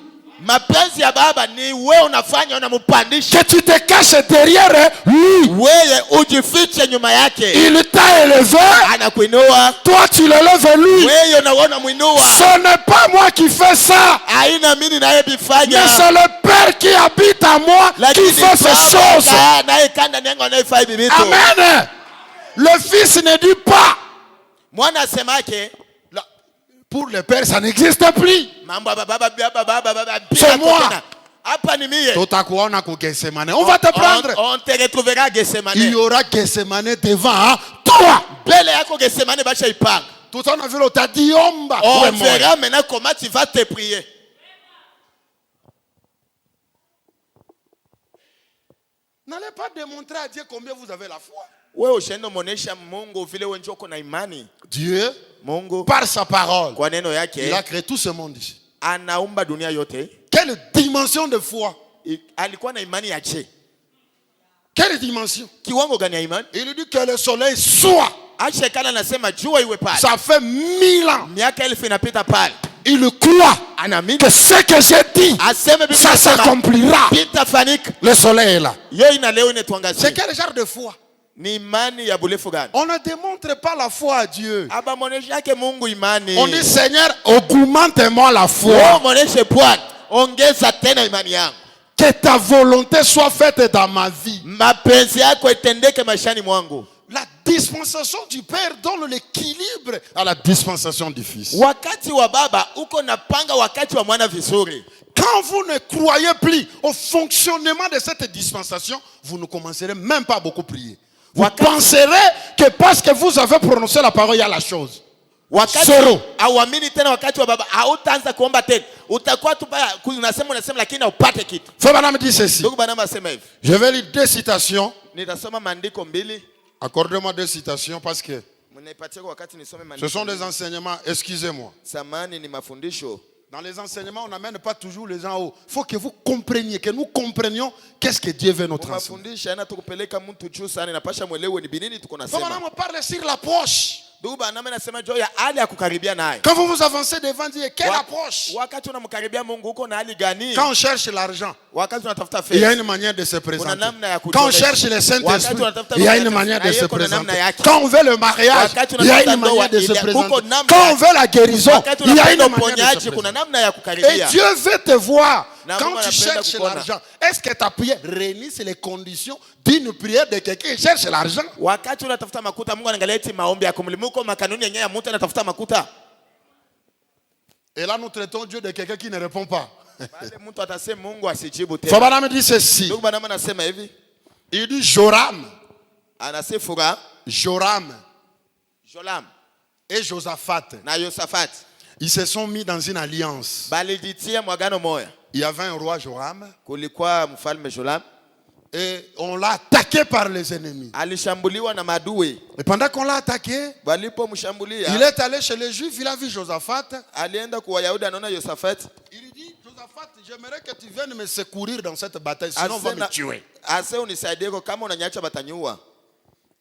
Mapenzi ya baba ni wewe unafanya unampandisha. Que tu te caches derrière lui. Wewe ujifiche nyuma yake. Il t'a élevé. Anakuinua. Toi, tu l'élèves lui. Wewe unaona muinua. Ce n'est pas moi qui fais ça. Haina mimi naye bifanya. Mais c'est le Père qui habite en moi qui fait ces choses. Naye kanda nengo anayefanya hivi vitu. Amen. Le Fils ne dit pas. Mwana asemake Pour le Père, ça n'existe plus. mambo ya baba. C'est moi. Hapa ni mie. Tutakuona ku Gethsemane. On va te prendre. On te retrouvera Gethsemane. Il y aura Gethsemane devant toi. Mbele yako Gethsemane basha ipanga. Tout on a vu l'autre dit omba. On verra maintenant comment tu vas te prier. N'allez pas démontrer à Dieu combien vous avez la foi. Wewe ushaenda muonesha Mungu vile wewe njoo na imani. Dieu, Mungu par sa parole, kwa neno il a yake créé tout ce monde ici. anaumba dunia yote. Quelle dimension de foi? Alikuwa na imani ya je? Quelle dimension? Kiwango gani ya imani? Il dit que le soleil soit. Ashekala anasema jua iwe pale. Ça fait 1000 ans. Miaka 1000 inapita pale. Il croit Anaamini que ce que j'ai dit, aseme Biblia ça inasema s'accomplira. itafanyika. Le soleil est là. Yo ina leo C'est inatuangazia. quel genre de foi? Ni imani ya bulefu gani? On ne démontre pas la foi à Dieu. Aba monesha yake Mungu imani. On dit Seigneur, augmente-moi la Wewe foi. moneshe Bwana, ongeza tena imani yangu. Que ta volonté soit faite dans ma vie. Mapenzi yako itendeke maishani mwangu. La dispensation du Père donne l'équilibre à la dispensation du Fils. Wakati wa baba uko napanga wakati wa mwana vizuri. Quand vous ne croyez plus au fonctionnement de cette dispensation, vous ne commencerez même pas à beaucoup prier. Vous penserez que parce que vous avez prononcé la parole, il y a la chose. Wakati Zero. auamini tena wakati wa baba hautaanza kuomba tena. Utakuwa tu unasema lakini upate kitu. Frère Branham dit ceci. Ndugu Branham asema hivi. Je vais lire 2 citations. Nitasoma maandiko mbili. Accordez-moi 2 citations parce que Mnipatie kwa wakati nisome maandiko. ce sont des enseignements, excusez-moi. Samani ni mafundisho. Dans les enseignements, on n'amène pas toujours les gens haut. Il faut que vous compreniez, que nous comprenions qu'est-ce que Dieu veut notre enseigner. Mafundisho yana tukupeleka mtu juu sana inapasha mwelewe ni binini tuko Frère nasema. Branham parle sur l'approche. Ndugu Branham anasema juu ya hali ya kukaribia naye. Quand vous vous avancez devant Dieu, quelle approche? Wakati unamkaribia Mungu uko na hali gani? Quand on cherche l'argent, Wakati unatafuta il y a fedha. une manière de se présenter. Kuna namna ya Quand on kujionyesha. cherche le Saint-Esprit, Wakati unatafuta il y a une Mungu, manière de na se yeye kuna namna présenter. yake. Quand on veut le mariage, Wakati il y a unatafuta une manière de se ndoa, présenter. kuko namna Quand on ya- veut la guérison, Wakati il y a unapenda une manière de se uponyaji kuna présenter. namna ya Et kukaribia. Dieu veut te voir. Na Quand Mungu tu anapenda cherches kukuona. l'argent, est-ce que ta prière réunit les conditions d'une prière de quelqu'un qui cherche l'argent? Wakati unatafuta makuta Mungu anaangalia eti maombi yako mlimuko makanuni yenyewe ya mtu anatafuta makuta. Et là, nous traitons Dieu de quelqu'un qui ne répond pas. Pale mtu atasema Mungu asijibu Frère tena. Branham dit ceci. Ndugu Branham anasema hivi. Il dit Joram, Anasifura Joram Jolam et Josaphat, na Yosafat ils se sont mis dans une alliance. balijitia mwagano moya. Il y avait un roi Joram Kulikuwa mfalme Jolam et on l'a attaqué par les ennemis. alishambuliwa na maadui. Et pendant qu'on l'a attaqué, il Walipomshambulia est allé chez les Juifs, il a vu Josaphat. alienda kwa Wayahudi anaona Yosafat. Il lui dit, Josaphat, j'aimerais que tu viennes me secourir dans cette bataille, sinon on va me tuer. Ase unisaidie kwa kama unanyacha batanyua.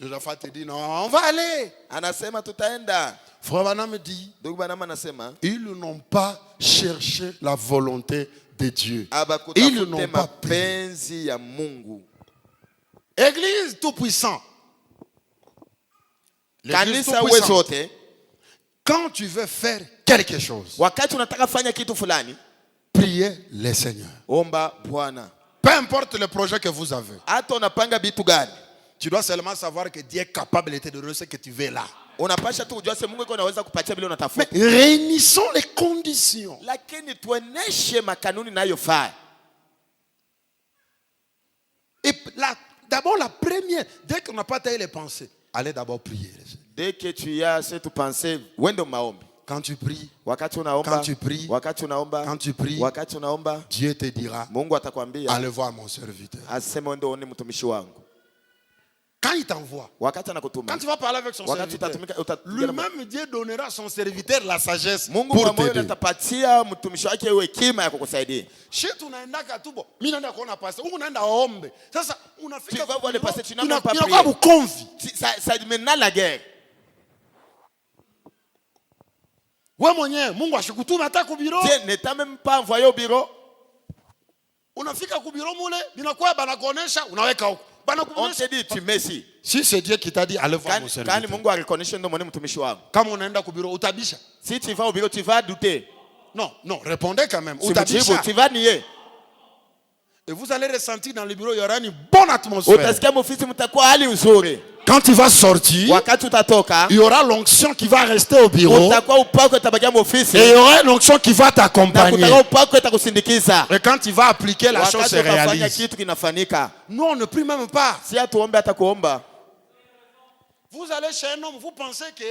Josaphat dit, non, on va aller. Anasema tutaenda. Frère Branham dit, Ndugu Branham anasema ils n'ont pas cherché la volonté de Dieu. Ils abakutafute n'ont pas prié. mapenzi ya Mungu. Église tout-puissant. L'église Kanisa tout-puissant. uwezo wote. Quand tu veux faire quelque chose, Wakati unataka fanya kitu fulani, priez le Seigneur. omba Bwana. Peu importe le projet que vous avez, Hata unapanga vitu gani, tu dois seulement savoir que Dieu est capable de te donner ce que tu veux là. unapasha tu ujue Mungu yuko anaweza kupatia bila Mais unatafuta. réunissons les conditions. Lakini tuoneshe makanuni nayofaa. Et d'abord la première, dès qu'on n'a pas taillé les pensées, allez d'abord prier. le Seigneur. Dès que tu as cette pensée, wende maombi. Quand tu pries, Wakati unaomba, Quand tu pries, wakati unaomba, quand tu pries, wakati unaomba, Dieu te dira, Mungu atakwambia allez voir mon serviteur. aseme wende uone mtumishi wangu. Quand il t'envoie, Wakati anakutuma. quand tu vas parler avec son Wakati serviteur, utatumika lui-même Dieu donnera à son serviteur la sagesse Mungu pour pamoja t'aider. atapatia mtumishi wake iwe hekima ya kukusaidia. Chez tunaendaka tu bo, mimi naenda kuona pastor, huko naenda ombe. Sasa Tu unafika vas voir le pasteur, tu n'as même ina- pas inakuwa prié. bukomvi. Ça mène la guerre. Wewe mwenyewe Mungu ashikutuma hata ku biro. Dieu ne t'a même pas envoyé au bureau. Unafika ku biro mule, binakuwa banakuonesha, unaweka huko. On Banakuonesha. te dit tu messi. Si c'est Dieu qui t'a dit allez voir mon Kani serviteur. Mungu arekoneshe ndo mwone mtumishi wangu. Kama unaenda ku biro utabisha. Si tu vas au bureau, tu vas douter. Non, non, répondez quand même. Si Utabisha. tu vas nier. Et vous allez ressentir dans le bureau, il y aura une bonne atmosphère. Utasikia mufisi mtakuwa hali nzuri. Quand tu vas sortir, Wakati utatoka, il y aura l'onction qui va rester au bureau. utakuwa upako utabakia mufisi. Et il y aura une onction qui va Na t'accompagner. kutakuwa upako itakusindikiza. Et quand tu vas appliquer la chose Wakati se utafanya réalise. kitu kinafanyika. Nous, on ne prie même pas. Si hatuombe hata kuomba. Vous allez chez un homme, vous pensez que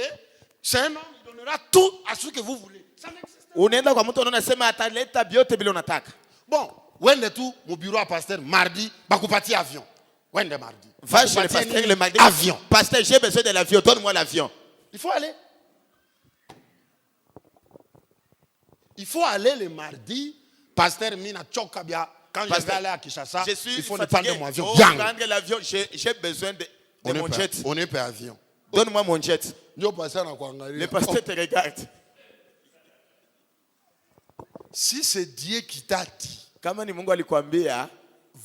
c'est un homme, il donnera tout à ce que vous voulez. Ça n'existe pas. Unaenda kwa mtu unasema ataleta vyote vile unataka. Bon, wende tout mon bureau à pasteur mardi, bakupatia avion. Wende mardi. Va chez le Bakupatia pasteur nini? le mardi. Avion. Pasteur, j'ai besoin de l'avion, donne-moi l'avion. Il faut aller. Il faut aller le mardi. Pasteur Mina Chokabia. Quand je vais aller à Kinshasa, Je suis il faut ne fatigué. prendre mon avion. Oh, Yang. prendre l'avion, j'ai besoin de mon jet. On est pas avion. Donne-moi mon jet. Ndio pasteur anakuangalia. Le pasteur te regarde. Si c'est Dieu qui t'a dit, Kama ni Mungu alikwambia,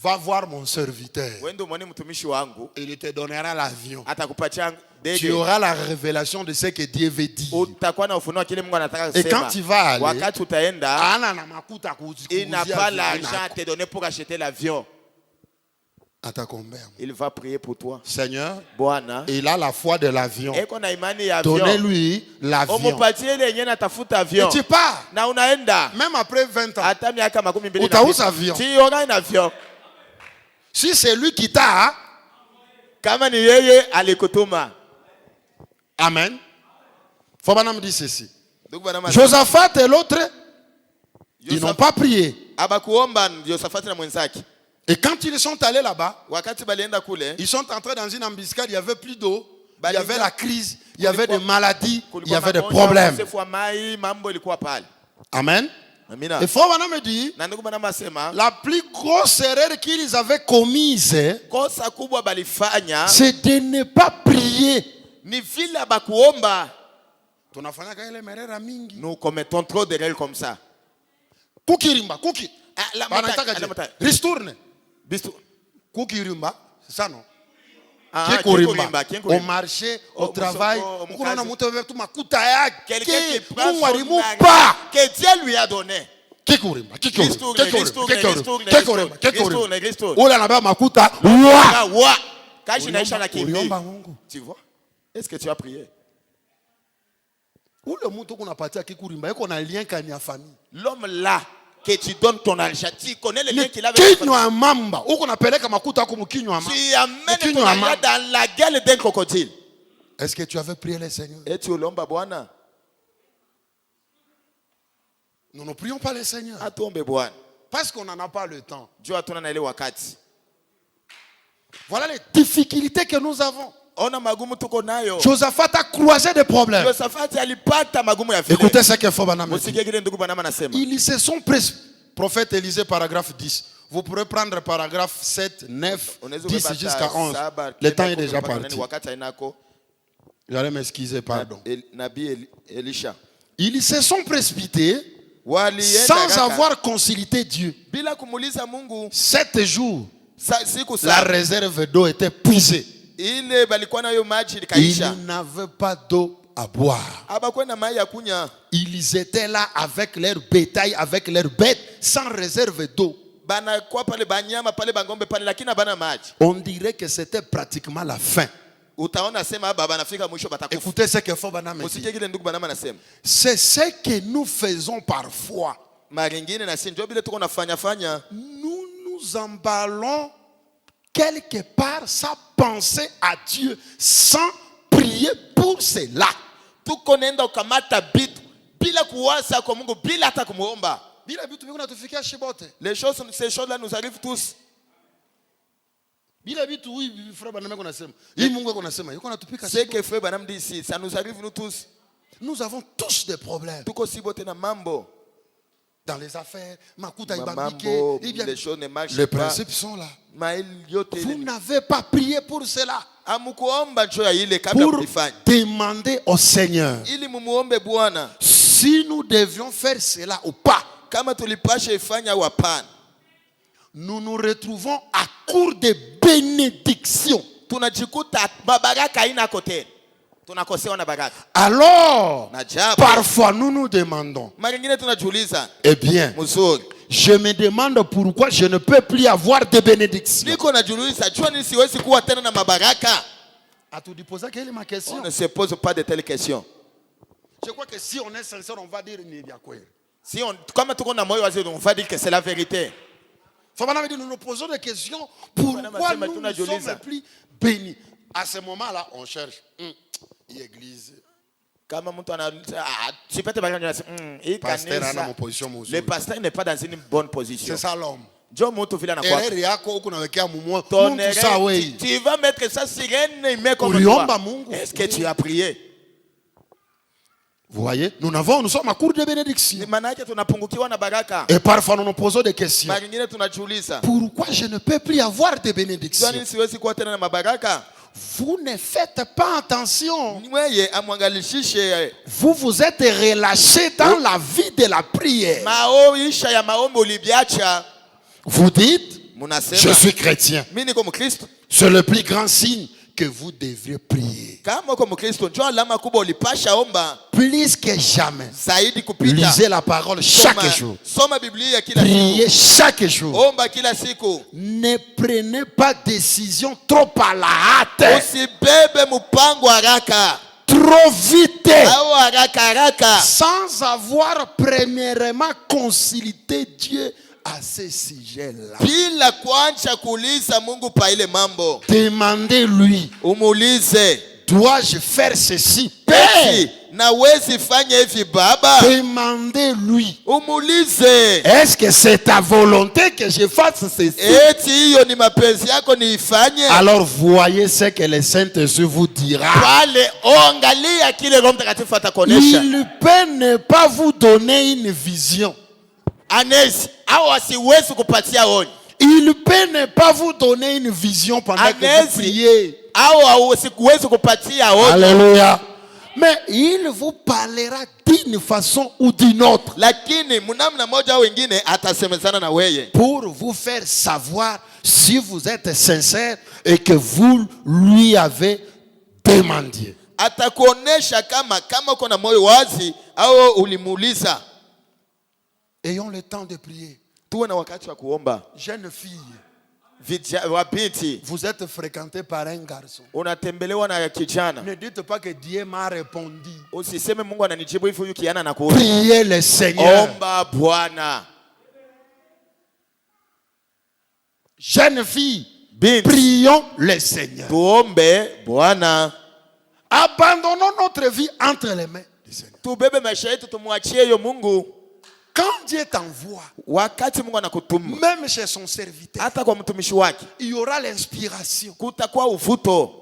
va voir mon serviteur. wende umwone mtumishi wangu, Il te donnera l'avion. atakupatia Tu ndege. auras la révélation de ce que Dieu veut dire. Utakuwa na ufunuo kile Mungu anataka Et kusema. quand tu vas aller, Wakati utaenda, ana na makuta il n'a pas l'argent à te donner pour acheter l'avion. Il Il va prier pour toi. Seigneur, Bwana, il a la foi de l'avion. eko na imani ya avion. Donnez-lui l'avion. Umupatie ile yenyewe natafuta Et avion. tu pars. Na unaenda. Même après 20 ans. Hata miaka 12 Utauza avion. Tu auras un avion. Si c'est lui qui t'a, Kama ni yeye alikutuma. Amen. Faut pas me dire ceci. Ndugu bwana mama. Josaphat et l'autre, ils n'ont pas prié. Abakuomba Josaphat na mwenzake. Et quand ils sont allés là-bas, Wakati balienda kule, ils sont entrés dans une embuscade, il n'y avait plus d'eau, il y Balinga. avait la crise, il y avait des maladies, il y kulikuwa avait des magonjwa, problèmes. ukosefu wa mai, mambo ilikuwa pale. Amen. Amina. Et faut me dire, Na ndugu bwana masema, la plus grosse erreur qu'ils avaient commise, kosa kubwa balifanya c'est de ne pas prier. ni vile abakuomba. Tunafanya ile merera mingi. Nous commettons trop d'erreurs comme ça. Kukirimba, kuki. Ah, la Wanaitaka je. montagne. Ristourne. Bistu. Kukirimba, c'est ça non? Ah, Kikurimba. kikurimba. Au marché, au Au travail, musoko, on a mukazi. monté avec tout makuta yake. Quelqu'un qui prend Mungu son alimupa. argent que Dieu lui a donné. Kikurimba, kikurimba, Ristourne, kikurimba, ristourne, kikurimba, ristourne, kikurimba. ristourne, ristourne. Ule anabeba makuta. Ah, wa. Kashi naisha na kimbi. Uliomba Mungu. Tu vois? Est-ce que tu as prié? Ule mtu kunapatia kikurimba yuko na lien kani ya famille. L'homme là que tu donnes ton argent, tu connais le lien Ni qu'il a avec ta famille. kinywa mamba. Uko napeleka makuta yako mkinywa mamba. Tu amènes Kinywa ton argent mamba. dans la gueule d'un crocodile. Est-ce que tu avais prié le Seigneur? Et tu ulomba Bwana? Nous ne prions pas le Seigneur. Atuombe Bwana. Parce qu'on n'en a pas le temps. Juu hatuna na ile wakati. Voilà les difficultés que nous avons. Ona magumu tuko nayo. Josaphat a croisé des problèmes. Josafati alipata magumu ya vile. Écoutez ce que Fobanam dit. Musikie kile ndugu Banama anasema. Ils se sont prophète Élisée, paragraphe 10. Vous pourrez prendre paragraphe 7, 9, Unaweza 10 kubeba jusqu'à 11. saba, Le temps est kumi déjà mpaka nane, parti. wakati hainako. J'allais m'excuser, pardon. Nabii Elisha. Ils se sont précipités Walienda sans haraka, avoir consulté Dieu. bila kumuuliza Mungu. 7 jours, Siku la saba réserve d'eau était puisée. ile balikuwa nayo maji likaisha. Ils n'avaient pas d'eau à boire. Abakuwa na mai ya kunya. Ils étaient là avec leur bétail, avec leurs bêtes, sans réserve d'eau. Banakuwa pale banyama pale bangombe pale lakini bana maji. On dirait que c'était pratiquement la fin. Utaona sema baba nafika mwisho batakufa. Écoutez ce que Fobanam dit. Musikie kile ndugu Banama anasema. C'est ce que nous faisons parfois. Maringine na si ndio bile tuko nafanya fanya. Nous nous emballons quelque part sans penser à Dieu, sans prier pour cela. Tuko nenda ukamata bitu bila kuwaza kwa Mungu bila hata kumuomba. Les choses, ces choses-là nous arrivent tous. Ce que frère Banam dit ici, ça nous arrive nous tous. Nous avons tous des problèmes. Tuko sibote na mambo. Dans les affaires, Mambo, les choses ne marchent les pas. principes sont là. Yote Vous n'avez pas prié pour cela. amukuomba njoo ya ile kabla Pour kulifanya. demander au Seigneur Ili mumuombe Bwana si nous devions faire cela ou pas. kama tulipasha ifanya au hapana. Nous nous retrouvons à court de bénédictions. Tunajikuta baraka haina kote. Tunakosewa na baraka. Alors, Na jabu. parfois nous nous demandons, Mara nyingine tunajiuliza, eh bien, mzuri. je me demande pourquoi je ne peux plus avoir de bénédictions. Niko najiuliza, jua nini siwezi kuwa tena na mabaraka? Ma question. On ne se pose pas de telles questions. Je crois que si on est sincère, on va dire Si on, comme tuko na moyo wazi, on va dire que c'est la vérité. nous nous posons des questions. Pourquoi nous ne sommes plus bénis? À ce moment-là, on cherche l'église. Kama mtu anauliza sipate baraka hii Pasteur ana kanisa. position Le mzuri. pasteur n'est pas dans une bonne position. C'est ça l'homme. Ndio mtu vile anakuwa. Erreur yako huko nawekea mumo. Ton Mungu sawa erreur, wewe. tu vas mettre ça sur un email comme Uliomba toi. Mungu. Est-ce que tu as prié? Vous voyez, nous sommes à court de bénédiction. Ni maana yake tunapungukiwa na baraka. Et parfois nous nous posons des questions. Mara nyingine tunajiuliza, Pourquoi je ne peux plus avoir de kwa bénédiction? nini siwezi kuwa tena na mabaraka? Vous ne faites pas attention. Mweye amwangalishishe Vous vous êtes relâché dans la vie de la prière. maisha ya maombi ulibiacha. Vous dites, je Munasema suis chrétien. mimi niko Mkristo. C'est le plus grand signe que vous devriez prier. Kama uko Mkristo ndio alama kubwa ulipasha omba Plus que jamais. zaidi kupita. Lisez la parole chaque jour. Soma Biblia kila siku. Priez chaque jour. Omba kila siku. Ne prenez pas décision trop à la hâte. Usibebe mpango haraka Trop vite. au haraka Sans avoir premièrement consulté Dieu à ce sujet-là. bila kuanza kuuliza Mungu pa ile mambo. Demandez-lui, Umuulize, dois-je faire ceci? eti nawezi fanya hivi baba? Demandez-lui, Umuulize, est-ce que c'est ta volonté que je fasse ceci? eti hiyo ni mapenzi yako niifanye? Alors voyez ce que le Saint-Esprit vous dira. Pale angalia kile Roho Mtakatifu atakuonesha. Il peut ne pas vous donner une vision. Anezi au asiwezi kupatia onyo. Il peut ne pas vous donner une vision pendant que vous priez. Au asikuwezi kupatia onyo. Alléluia. Mais il vous parlera d'une façon ou d'une autre Lakini mnamna moja au wengine atasemezana na weye pour vous faire savoir si vous êtes sincère et que vous lui avez demandé. atakuonesha kama uko na moyo wazi au ulimuuliza. Ayons le temps de prier. Tuwe na wakati wa kuomba. Jeune fille, Wabinti, vous êtes fréquenté par un garçon. unatembelewa na kijana. Ne dites pas que Dieu m'a répondu. Usiseme Mungu ananijibu hivi, huyu kijana anakuona. Priez le Seigneur. Omba Bwana. Jeune fille, Binti, prions le Seigneur. tuombe Bwana. Abandonnons notre vie entre les mains du Seigneur. Tubebe maisha yetu tumwachie hiyo Mungu. Quand Dieu t'envoie, Wakati Mungu anakutuma, même chez son serviteur, hata kwa mtumishi wake, il y aura l'inspiration. kutakuwa uvuto.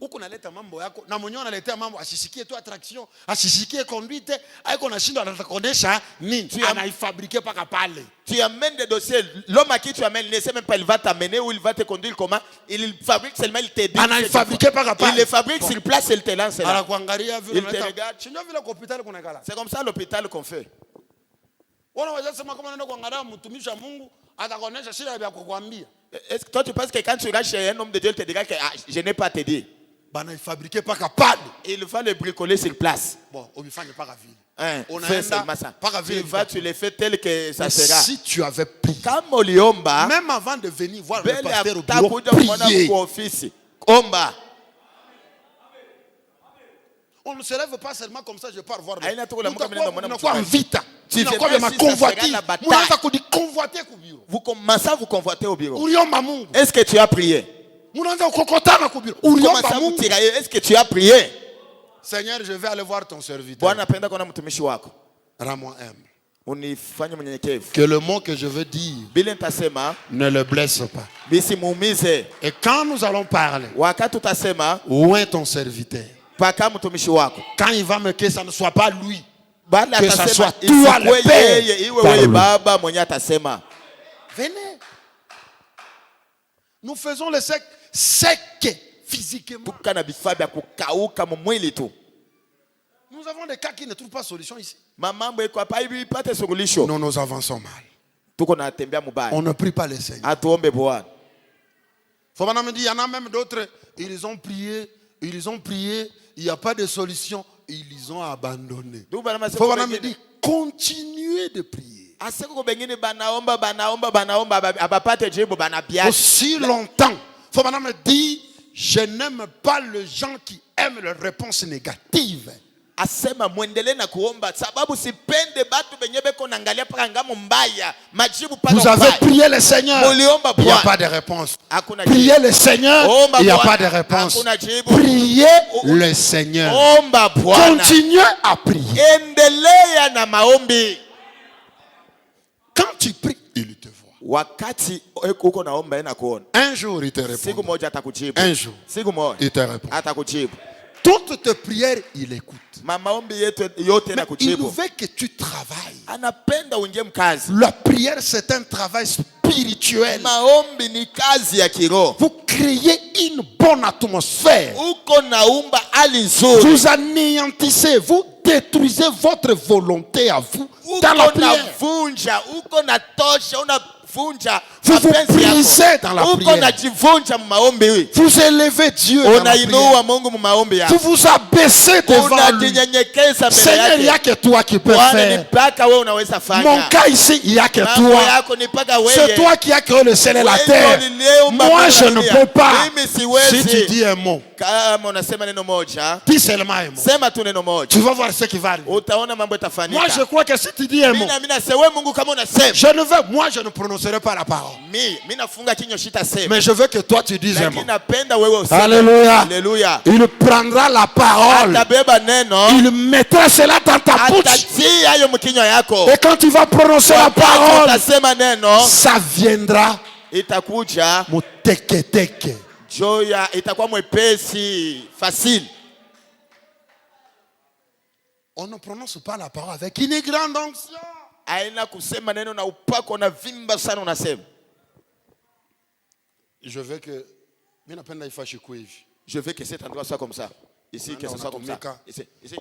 Huko naleta mambo yako na mwenyewe analetea mambo, asishikie tu attraction, asishikie conduite, haiko na shindo anatakonesha nini? Anaifabriquer paka pale. Tu amènes des dossiers, l'homme à qui tu amènes, il ne sait même pas il va t'amener ou il va te conduire comment. Il fabrique seulement, il te dit. Anaifabriquer paka pale. Il le fabrique sur place, il te lance là. Anakuangalia vile Il te regarde. Shinjo vile kwa hospitali kuna kala. C'est comme ça à l'hôpital qu'on fait. Wana wazee sema kama unaenda kuangalia mtumishi wa Mungu atakuonesha shida ya kukwambia. Est-ce que toi tu penses que quand tu iras chez un homme de Dieu, il te dira que je n'ai pas à te dire? Banaifabriquer paka pale. Il va le bricoler sur place. Bon, obifanye paka vile. On fais seulement ça. Tu le fais tel que ça sera. Si tu avais prié, Kama uliomba, même avant de venir voir le mbele pasteur au bureau, atakuja kuona prier. kwa ofisi. Omba. On ne se lève pas seulement comme ça, je pars voir. Aina tu kulamuka mimi ndo mwana Unakuwa mchungaji. vita. Tu Unakuwa fais ma pas si ça convoitise. sera la bataille. Unaanza kudiconvoiter ku bureau. Vous commencez à vous convoiter au bureau. Uliomba Mungu. Est-ce que tu as prié? Unaanza kukokotana ku bureau. Commencez Uliomba à vous Mungu. tirailler. Est-ce que tu as prié? Seigneur, je vais aller voir ton serviteur. Bwana napenda kuona mtumishi wako. Rends-moi humble. Unifanye mnyenyekevu. Que le mot que je veux dire Bila nitasema, ne le blesse pas. bisimuumize. Et quand nous allons parler, Wakati utasema, où est ton serviteur? paka mtumishi wako. Quand il va me que ça ne soit pas lui. Baada Que ça atasema, soit toi le isikwe Père. yeye, iwe Par wewe lui. baba mwenye atasema. Venez. Nous faisons le sec physiquement. Tuka na vifaa vya kukauka mwili tu. Nous avons des cas qui ne trouvent pas de solution ici. Mambo iko hapa hivi ipate suluhisho. Nous avançons mal. Tuko na tembea mubaya. On ne prie pas le Seigneur. Atuombe Bwana. Faut pas me dire, il y en a même d'autres, ils ont prié, il n'y a pas de solution, ils ont abandonné. Faut pas me dire, continuez de prier. Aseko bengine banaomba abapate jibu banabiacha. Aussi longtemps. Faut pas me dire, je n'aime pas les gens qui aiment les réponses négatives. asema muendelee na kuomba sababu sipende batu benye beko naangalia paka ngamo mbaya majibu paka Vous avez mbaya. prié le Seigneur, Muliomba il n'y a Bwana. pas de réponse. Hakuna Priez le Seigneur, Omba il n'y a Bwana. pas de réponse. Hakuna jibu. Priez le Seigneur. Omba Bwana. Continuez à prier. Endelea na maombi. Quand tu pries, il te voit. Wakati uko naomba yeye nakuona. Un jour, il te Siku répond. moja atakujibu. Un jour, Siku moja il te répond. atakujibu. Toutes tes prières, il écoute. Maombi yetu yote Mais na il kujibu. veut que tu travailles. Anapenda uingie mkazi. La prière, c'est un travail spirituel. Maombi ni kazi ya kiroho. Vous créez une bonne atmosphère. Uko naumba hali nzuri. Vous anéantissez, vous détruisez votre volonté à vous dans la Uko na prière. vunja, uko na tosha, unavunja Vous vous mapenzi brisez yako. dans la Uko prière. na jivunja mu maombi. Vous élevez Dieu dans la prière. Unainua Mungu mu maombi Vous yako. vous abaissez devant lui. Unajinyenyekeza mbele Seigneur, il n'y a yake. que toi qui peux Bwana ni faire. mpaka wewe unaweza Mon fanya. cas ici, il n'y a que Mambo toi. yako ni mpaka C'est wewe. toi qui as créé le ciel et la Wewe terre. ndio uliumba Moi, mbingu je na ne dunia. peux pas. Mimi Si siwezi. tu dis un mot, Kama unasema neno moja, dis seulement un mot. sema tu neno moja. Tu vas voir ce qui va arriver. Utaona mambo Moi, yatafanyika. je crois que si tu dis un mot, Mina je ne prononcerai pas la parole. mimi nafunga kinywa sitasema. Mais je veux que toi, tu dises un mot. Lakini napenda wewe useme. Alléluia. Haleluya. Il prendra la parole. Atabeba neno, Il mettra cela dans ta bouche. atatia hayo mkinywa yako. Et quand tu vas prononcer la Wakati parole, utasema neno, ça viendra itakuja teke. joya, itakuwa mwepesi, facile. On ne prononce pas la parole avec une grande onction. Haina kusema neno na upako na vimba sana unasema. Je veux que mimi napenda ifashe kwa hivi. Je veux que cet endroit soit comme ça. Ici, que ce soit comme ça. Ici.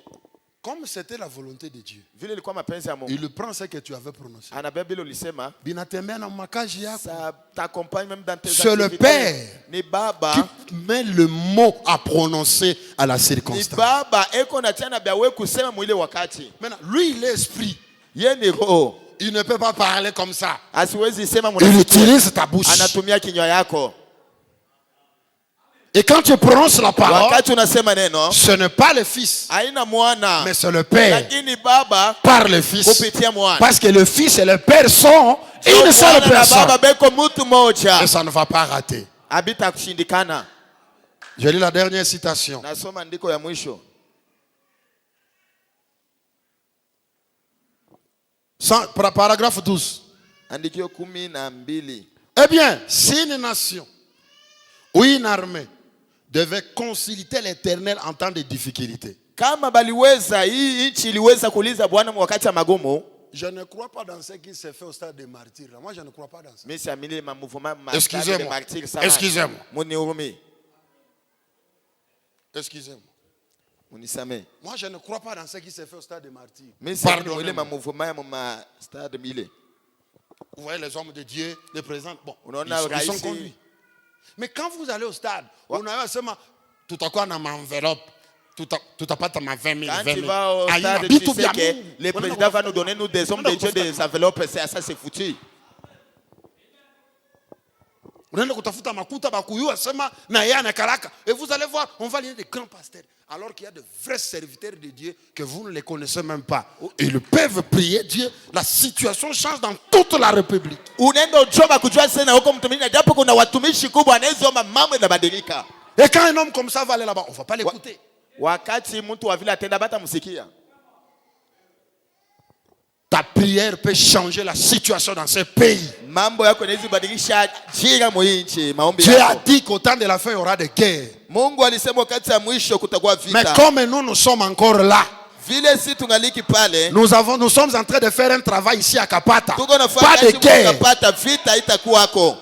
Comme c'était la volonté de Dieu, Vile ilikuwa mapenzi ya Mungu. il prend ce que tu avais prononcé. Anabeba ile ulisema, Binatembea na makazi yako. ça t'accompagne même dans tes C'est le activités. Père Ni baba. qui met le mot à prononcer à la Ni circonstance. baba eko na tia na bia wewe kusema mwile wakati. Maintenant, lui, il est esprit. Ye ni roho. Il ne peut pas parler comme ça. Asiwezi sema Il mwanasikia. utilise ta bouche. Anatumia kinywa yako. Et quand tu prononces la parole, Wakati unasema neno, ce n'est pas le Fils, haina mwana. mais c'est le Père Lakini baba par le Fils. kupitia mwana. Parce que le Fils et le Père sont une seule Mwana na baba personne. beko mtu moja. Et ça ne va pas rater. Habita kushindikana. Je lis la dernière citation. Nasoma ndiko ya mwisho. Paragraphe 12. Andikio 12. Eh bien, si une nation ou une armée devait consulter l'Éternel en temps de difficulté, Kama baliweza hii nchi iliweza kuuliza Bwana wakati wa magumu. je ne crois pas dans ce qui s'est fait au stade des martyrs. Moi, je ne crois pas dans ça. Mimi siamini ma mouvement ma Excusez-moi. Excusez-moi. Munihurumie. Excusez-moi. Munisamee. Moi, je ne crois pas dans ce qui s'est fait au stade des martyrs. Mimi siamini ile Pardonnez-moi. ma mouvement ya ma stade mile. Vous voyez les hommes de Dieu, les présidents, bon, Unaona ils sont raisi. conduits. Mais quand vous allez au stade, on a seulement tout à quoi dans ma enveloppe, tout à pas dans ma 20 000, Quand 20 tu 000. vas au Aïe, stade, ma tu tout sais bien que mou. le président va nous donner nous des hommes de Dieu des enveloppes, ça c'est foutu. Unaenda kutafuta makuta bakuyua sema na yeye anakaraka. Et vous allez voir, on va lire des grands pasteurs. Alors qu'il y a de vrais serviteurs de Dieu que vous ne les connaissez même pas. Ils peuvent prier Dieu. La situation change dans toute la République. Unaenda uchoba kujua sana huko mtumishi japo kuna watumishi kubwa anayeomba mambo yanabadilika. Et quand un homme comme ça va aller là-bas, on ne va pas l'écouter. Wakati mtu wa vile atenda bata msikia. Ta prière peut changer la situation dans ce pays. Mambo yako inaweza badilisha jira mwinchi maombi Dieu a yako. dit qu'au temps de la fin, il y aura des guerres. Mungu alisema wakati ya mwisho kutakuwa Mais vita. comme nous sommes encore là, Vile si tungaliki pale, nous sommes en train de faire un travail ici à Kapata. tuko nafanya Pas de kazi guerre. mkapata vita itakuwako.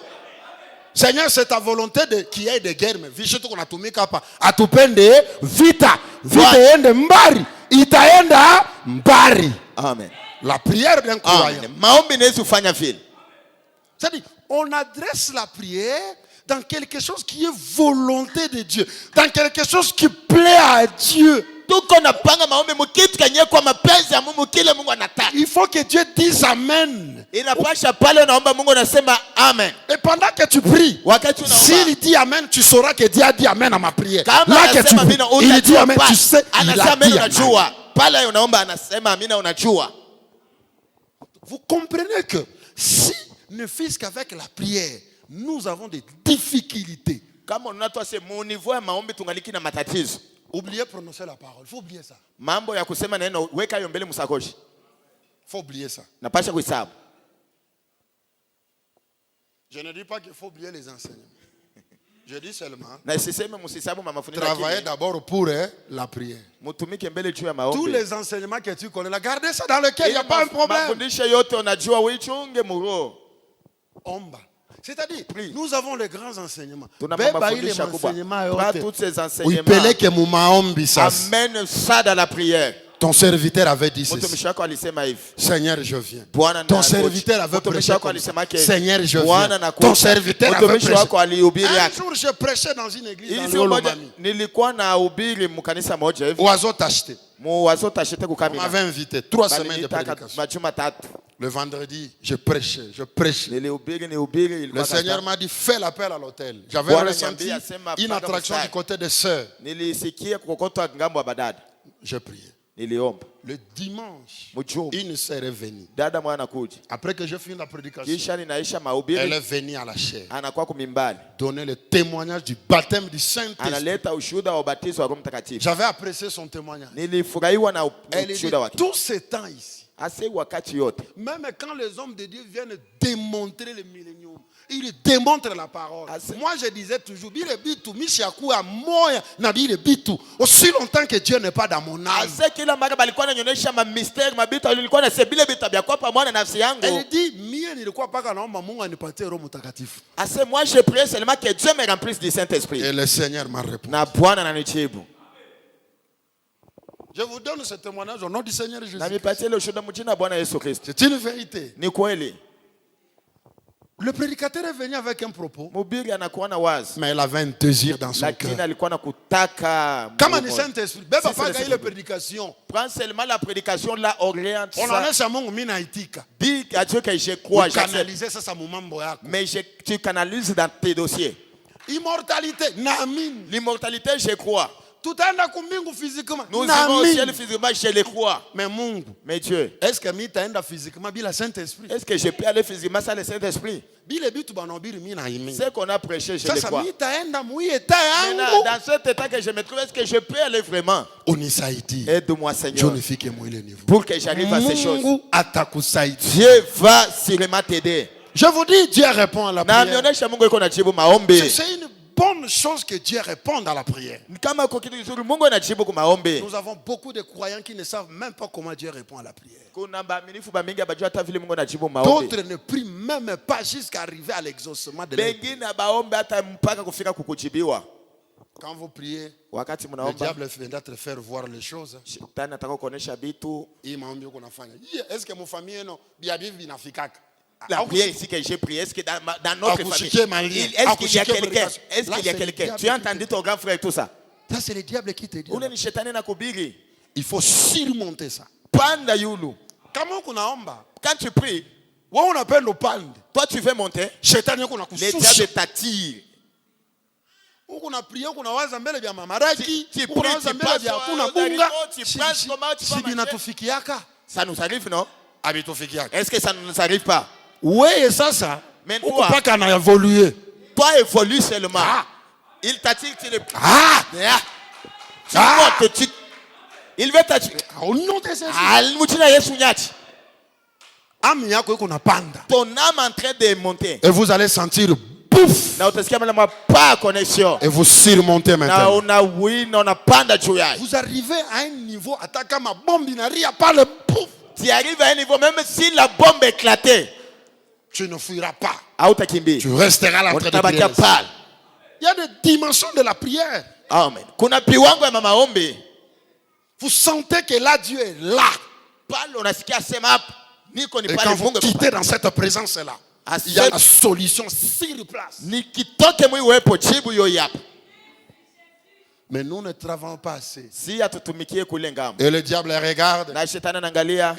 Seigneur, c'est ta volonté qu'il y ait des guerres. Mais visho tuko natumika hapa. Atupende vita. Vita iende mbari. Itaenda mbari. Amen. La prière d'un croyant. Amen. Maombi inaweza kufanya vile. C'est-à-dire, on adresse la prière dans quelque chose qui est volonté de Dieu. Dans quelque chose qui plaît à Dieu. Tuko napanga maombi mkitu kanye kwa mapenzi ya Mungu kile Mungu anataka. Il faut que Dieu dise Amen. Inapasha pale unaomba Mungu anasema amen. Et pendant que tu pries, Wakati unaomba s'il dit Amen, tu sauras que Dieu a dit Amen à ma prière. kama Là que tu anasema pries, mimi il dit Amen, tu sais, il anasema a mimi dit Amen. najua. pale unaomba anasema amina unajua. Vous comprenez que si ne fût-ce qu'avec la prière, nous avons des difficultés. Kama unatoa sema niveau ya maombi tungaliki na matatizo. Oubliez prononcer la parole. Faut oublier ça. Mambo ya kusema neno weka hiyo mbele msakoshi. Faut oublier ça. Napasha kuhesabu. Je ne dis pas qu'il faut oublier les enseignements. Je dis seulement Na siseme msisabu mafundisho travailler d'abord pour la prière. Mutumike mbele juu ya maombi. Tous les enseignements que tu connais, gardez ça dans lequel il n'y a pas un problème. Mafundisho yote unajua uichunge muro. Omba. C'est-à-dire, nous avons les grands enseignements. Beba ile enseignements yote. Tous ces enseignements. Uipeleke mu maombi sasa. Amène ça dans la prière. Ton serviteur avait dit ceci. Seigneur, je viens. Ton serviteur avait prêché comme ça. Seigneur, je viens. Ton serviteur avait prêché. Un jour, je prêchais dans une église dans l'Olomami. Oiseau t'acheté. On m'avait invité 3 semaines de prédication. Le vendredi, je prêchais. Le Seigneur m'a dit, fais l'appel à l'hôtel. J'avais ressenti une attraction du côté des sœurs. Je priais. Le dimanche, une sœur est venue. Après que j'ai fini la prédication, elle est venue à la chaire donner le témoignage du baptême du Saint-Esprit. J'avais apprécié son témoignage. Elle dit, tout ce temps ici, même quand les hommes de Dieu viennent démontrer le millénium, ils démontrent la parole. Moi je disais toujours, aussi longtemps que Dieu n'est pas dans mon âme. Elle dit, moi je prie seulement que Dieu me remplisse du Saint-Esprit. Et le Seigneur m'a répondu. Je vous donne ce témoignage au nom du Seigneur Jésus. C'est une vérité. Le prédicateur est venu avec un propos, mais il avait un désir dans son cœur. Comme un Saint-Esprit, la prédication. Prends seulement la prédication là, oriente ça. On en a ça mon minaitika. Dis à Dieu que je crois. Canaliser ça mumambo yako. Mais tu canalises dans tes dossiers. Immortalité, naamini. L'immortalité, je crois. Tutaenda kumbingu physiquement. Nous irons au ciel physiquement, je le crois. Mais Mungu, mais Dieu, est-ce que mi taenda physiquement bila Saint-Esprit? Est-ce que je peux aller physiquement sans le Saint-Esprit? C'est qu'on a prêché, je le crois. Maintenant, dans cet état que je me trouve, est-ce que je peux aller vraiment? Aide-moi, Seigneur, pour que j'arrive à ces choses. Dieu va sûrement t'aider. Je vous dis, Dieu répond à la prière. C'est une bonne chose que Dieu réponde à la prière. Nous avons beaucoup de croyants qui ne savent même pas comment Dieu répond à la prière. D'autres ne prient même pas jusqu'à arriver à l'exaucement de leur prière. Quand vous priez, le diable viendra te faire voir les choses. Est-ce que mon famille est non? La prière ici que j'ai prié, est-ce que dans notre famille, est-ce qu'il y a quelqu'un? Est-ce qu'il y a quelqu'un? Tu as entendu ton grand frère et tout ça? Ça, c'est le diable qui te dit. Il faut surmonter ça. Quand tu pries, toi tu veux monter, le diable t'attire. Ça nous arrive, non? Est-ce que ça ne nous arrive pas? Oui, et ça. Mais toi, pas qu'on a évolué. Toi évolue seulement. Il t'attire, tu le... Il veut t'attirer. Ton âme est en train de monter. Et vous allez sentir pouf. Et vous surmontez maintenant. Vous arrivez à un niveau, attaquant ma bombe, il n'y a pas le pouf. Tu arrives à un niveau, même si la bombe est éclatée, tu ne fuiras pas. Tu resteras là en train de prier. Il y a des dimensions de la prière. Amen. Vous sentez que là, Dieu est là. Et quand vous quittez dans cette présence-là, il y a la solution sur place. Mais nous ne travaillons pas assez. Et le diable les regarde.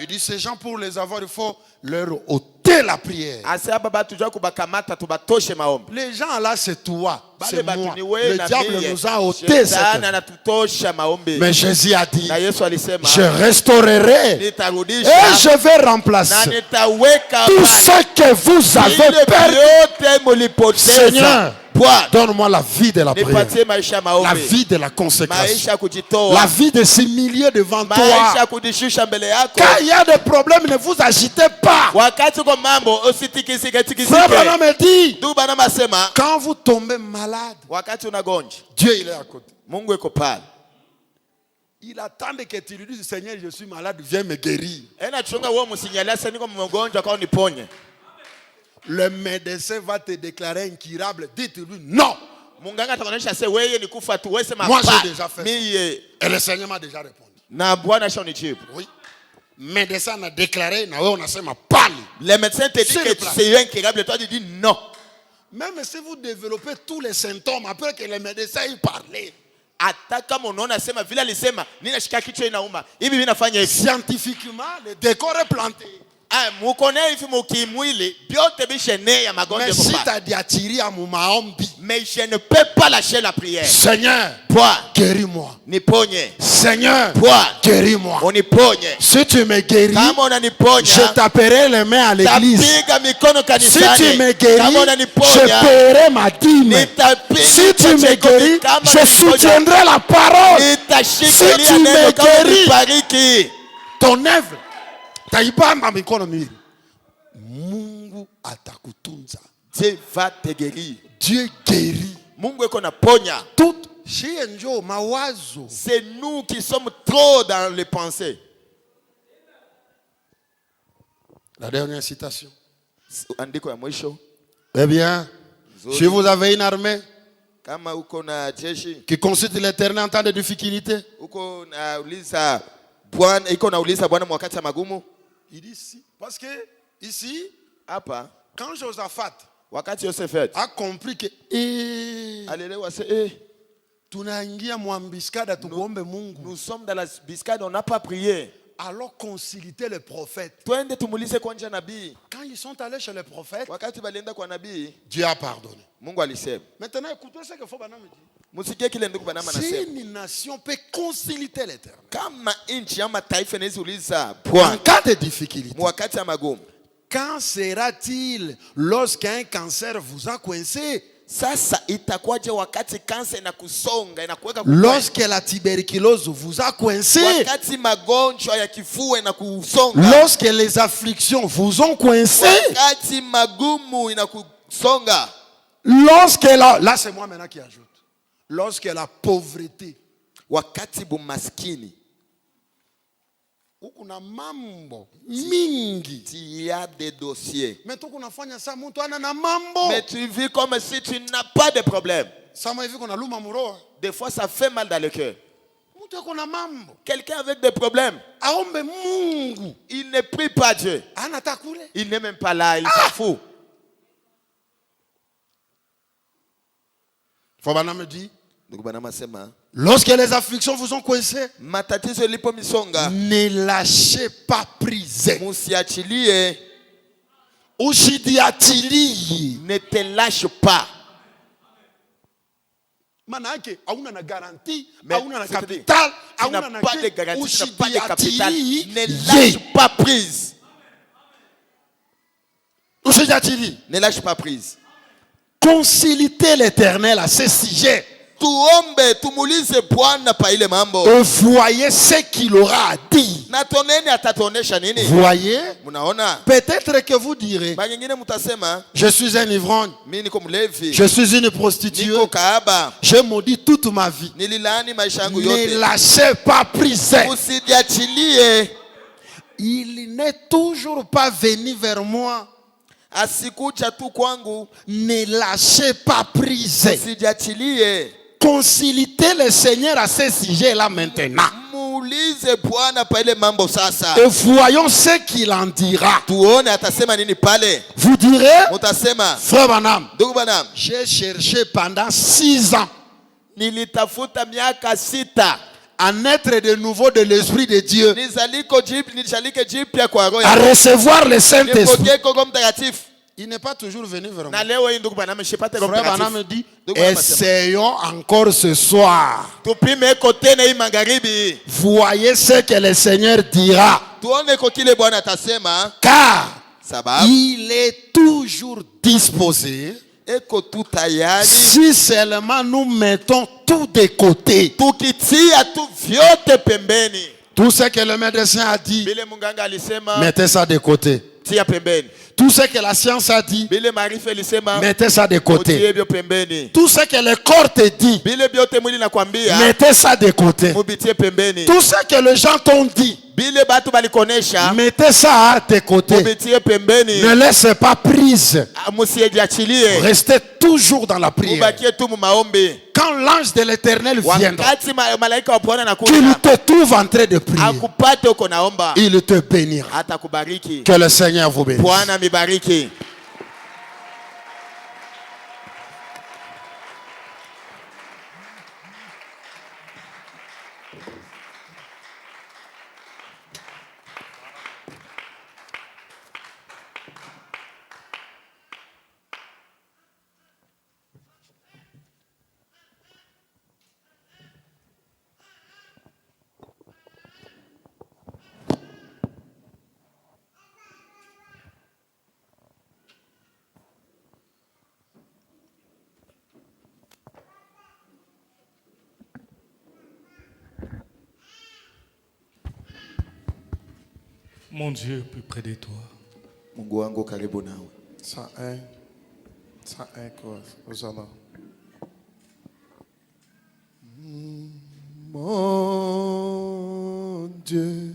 Il dit, ces gens, pour les avoir, il faut leur ôter la prière. Les gens là, c'est toi. C'est batu moi. ni wewe Le na diable mie. nous a ôté Shetani cette... anatutosha maombi. Mais Jésus a dit, Na Yesu alisema je restaurerai et nitarudisha je vais na remplacer nitaweka tout pale ce que vous avez vile perdu. vyote mulipoteza. Seigneur, Bwana, donne-moi la vie de la prière, nipatie maisha ya la maombi, vie de la consécration, maisha ya kujitoa, la vie de s'humilier devant maisha toi. ya kujishusha mbele yako. Quand il y a des problèmes, ne vous agitez pas. Wakati uko mambo usitikisike Frère tikisike. Branham me dit, Ndugu Branham asema quand vous tombez malade, wakati unagonja Dieu il est à côté. Mungu yuko pale. Il attend que tu lui dises, Seigneur, je suis malade, viens me guérir. Ena chunga wewe msinyalia sasa niko mgonjwa kwa niponye. Le médecin va te déclarer incurable. Dites-lui non. Munganga atakuonyesha sasa wewe ni kufa tu, wewe sema Moi, j'ai hapana. déjà fait ça. Mie Et le Seigneur m'a déjà répondu. na Bwana shonijibu. Oui. Médecin a déclaré, na wewe unasema pani. Le médecin te dit Sur que le plan. c'est incurable, toi tu dis non. Même si vous développez tous les symptômes après que le médecin ait parlé, Hata kama unaona sema vile alisema ninashika kichwa inauma. Hivi mimi nafanya hivi. scientifiquement, le décor est planté. Mukone hivi mukimwili vyote bishenea ya magonjwa Mais yako si pale. tu as diatiri à mon maombi, Mais je ne peux pas lâcher la prière. Seigneur, Bwana guéris-moi. niponye. Seigneur, Bwana guéris-moi. uniponye. Si tu me guéris, Kama unaniponya je taperai les mains à l'église. tapiga mikono Si kanisani. tu me Kama guéris, je unaniponya paierai ma dîme. nitapiga Si tu me cheko guéris, kama je unaniponya, soutiendrai la parole. nitashikilia Si tu neno me kama guéris, unibariki. ton œuvre, taibamba mikono miwili. Mungu atakutunza. Dieu va te guérir. Dieu guérit. Mungu eko naponya. Tout shie njo mawazo. C'est nous qui sommes trop dans les pensées. La dernière citation. Andiko ya mwisho. Eh bien, si vous avez une armée Kama uko na jeshi, qui consulte l'Éternel en temps de difficulté, uko nauliza Bwana, iko nauliza Bwana wakati wa magumu. il dit ici. Parce que ici, Hapa quand Josaphat wakati Yosefet a compris que alielewa tunaingia mwambiskada tukuombe Mungu, nous sommes dans la biscade, on n'a pas prié. alors consultez les prophètes. Twende tumulize kwanja nabii. Quand ils sont allés chez les prophètes, Wakati balienda kwa nabii, Dieu a pardonné. Mungu alisema. Maintenant, écoutez ce que Fobana me dit. Musikie kile ndugu Branham Si anasema. une nation peut consulter l'Éternel Kama nchi ama taifa inaweza uliza en Bwana cas de difficulté, wakati wa magumu, quand sera-t-il lorsqu'un cancer vous a coincé, sasa itakuwaje wakati kansa inakusonga inakuweka kwa lorsque la tuberculose vous a coincé, wakati magonjwa ya kifua inakusonga, lorsque les afflictions vous ont coincé, wakati magumu inakusonga, lorsque là c'est moi maintenant qui ajoute, lorsque la pauvreté, wakati bumaskini, kuna mambo mingi, il y a des dossiers. mais tu kunafanya ça mtu ana na mambo, Mais tu vis comme si tu n'as pas de problème. sama hivi kuna luma muro, Des fois, ça fait mal dans le cœur. mtu kuna mambo, Quelqu'un avec des problèmes, aombe Mungu, il ne prie pas Dieu. anataka kule. Il n'est même pas là, il s'en fout. Fobana me dit, Ndugu Branham asema, lorsque les afflictions vous ont coincé, matatizo lipo misonga, ne lâchez pas prise. musiachilie, Ushidiachilie. ne te lâche pas. Maana yake hauna na garantie, Mais hauna na c'est-à-dire, capital, tu hauna n'as na pas de ke- garantie, tu n'as pas de capital. ushidiachilie. Ne lâche pas prise. Ushidiachilie. Ne lâche pas prise. Consultez l'Éternel à ce sujet. Tuombe, tumulize Bwana pa ile mambo. Et voyez ce qu'il aura à dire. Na toneni atatuonesha nini? Voyez, Munaona? peut-être que vous direz, Ba nyingine mutasema, je suis un ivrogne, mimi niko mlevi, je suis une prostituée, niko kaaba, je maudis toute ma vie. nililaani maisha yangu Ne yote. lâchez pas prise. Usijiachilie. Il n'est toujours pas venu vers moi. Asikuja tu kwangu, Ne lâchez pas prise. usijiachilie. Consultez le Seigneur à ce sujet-là maintenant. Muulize Bwana pa ile mambo sasa. Et voyons ce qu'il en dira. Tuone atasema nini pale. Vous direz, Mutasema, frère Branham, ndugu Branham, j'ai cherché pendant 6 ans nilitafuta miaka 6 à naître de nouveau de l'Esprit de Dieu, nizalike jipya kwa roho à ya recevoir le Saint-Esprit. nipokee Roho Mtakatifu. il n'est pas toujours venu vers moi. Na leo hii ndugu Branham shipate Roho Frère Mtakatifu. Branham me dit, Ndugu Branham asema, essayons encore ce soir. tupime iko tena hii magharibi. Voyez ce que le Seigneur dira. Tuone iko kile Bwana atasema. Car Sababu il est toujours disposé eko tu tayari. si seulement nous mettons tout de côté. Tukitia tu vyote pembeni. Tout ce que le médecin a dit, Bile munganga alisema mettez ça de côté. tia pembeni. Tout ce que la science a dit, Bile maarifa alisema mettez ça de utie côté. hivyo pembeni. Tout ce que le corps te dit, Bile vyote mwili nakwambia mettez ça de côté. mubitie pembeni. Tout ce que les gens t'ont dit, Bile batu balikonesha mettez ça de côté. mubitie pembeni. Ne laissez pas prise. Musiejiachilie. Restez toujours dans la prière. Mubakie tu mu maombi. Quand l'ange de l'Éternel viendra, Wakati malaika wa Bwana qu'il anakuja te trouve en train de prier, akupate uko naomba il te bénira. hata kubariki. Que le Seigneur vous bénisse. Bwana mibariki. Mon Dieu, plus près de toi. Mungu wangu karibu nawe. 101 quoi, Hosanna. Mon Dieu,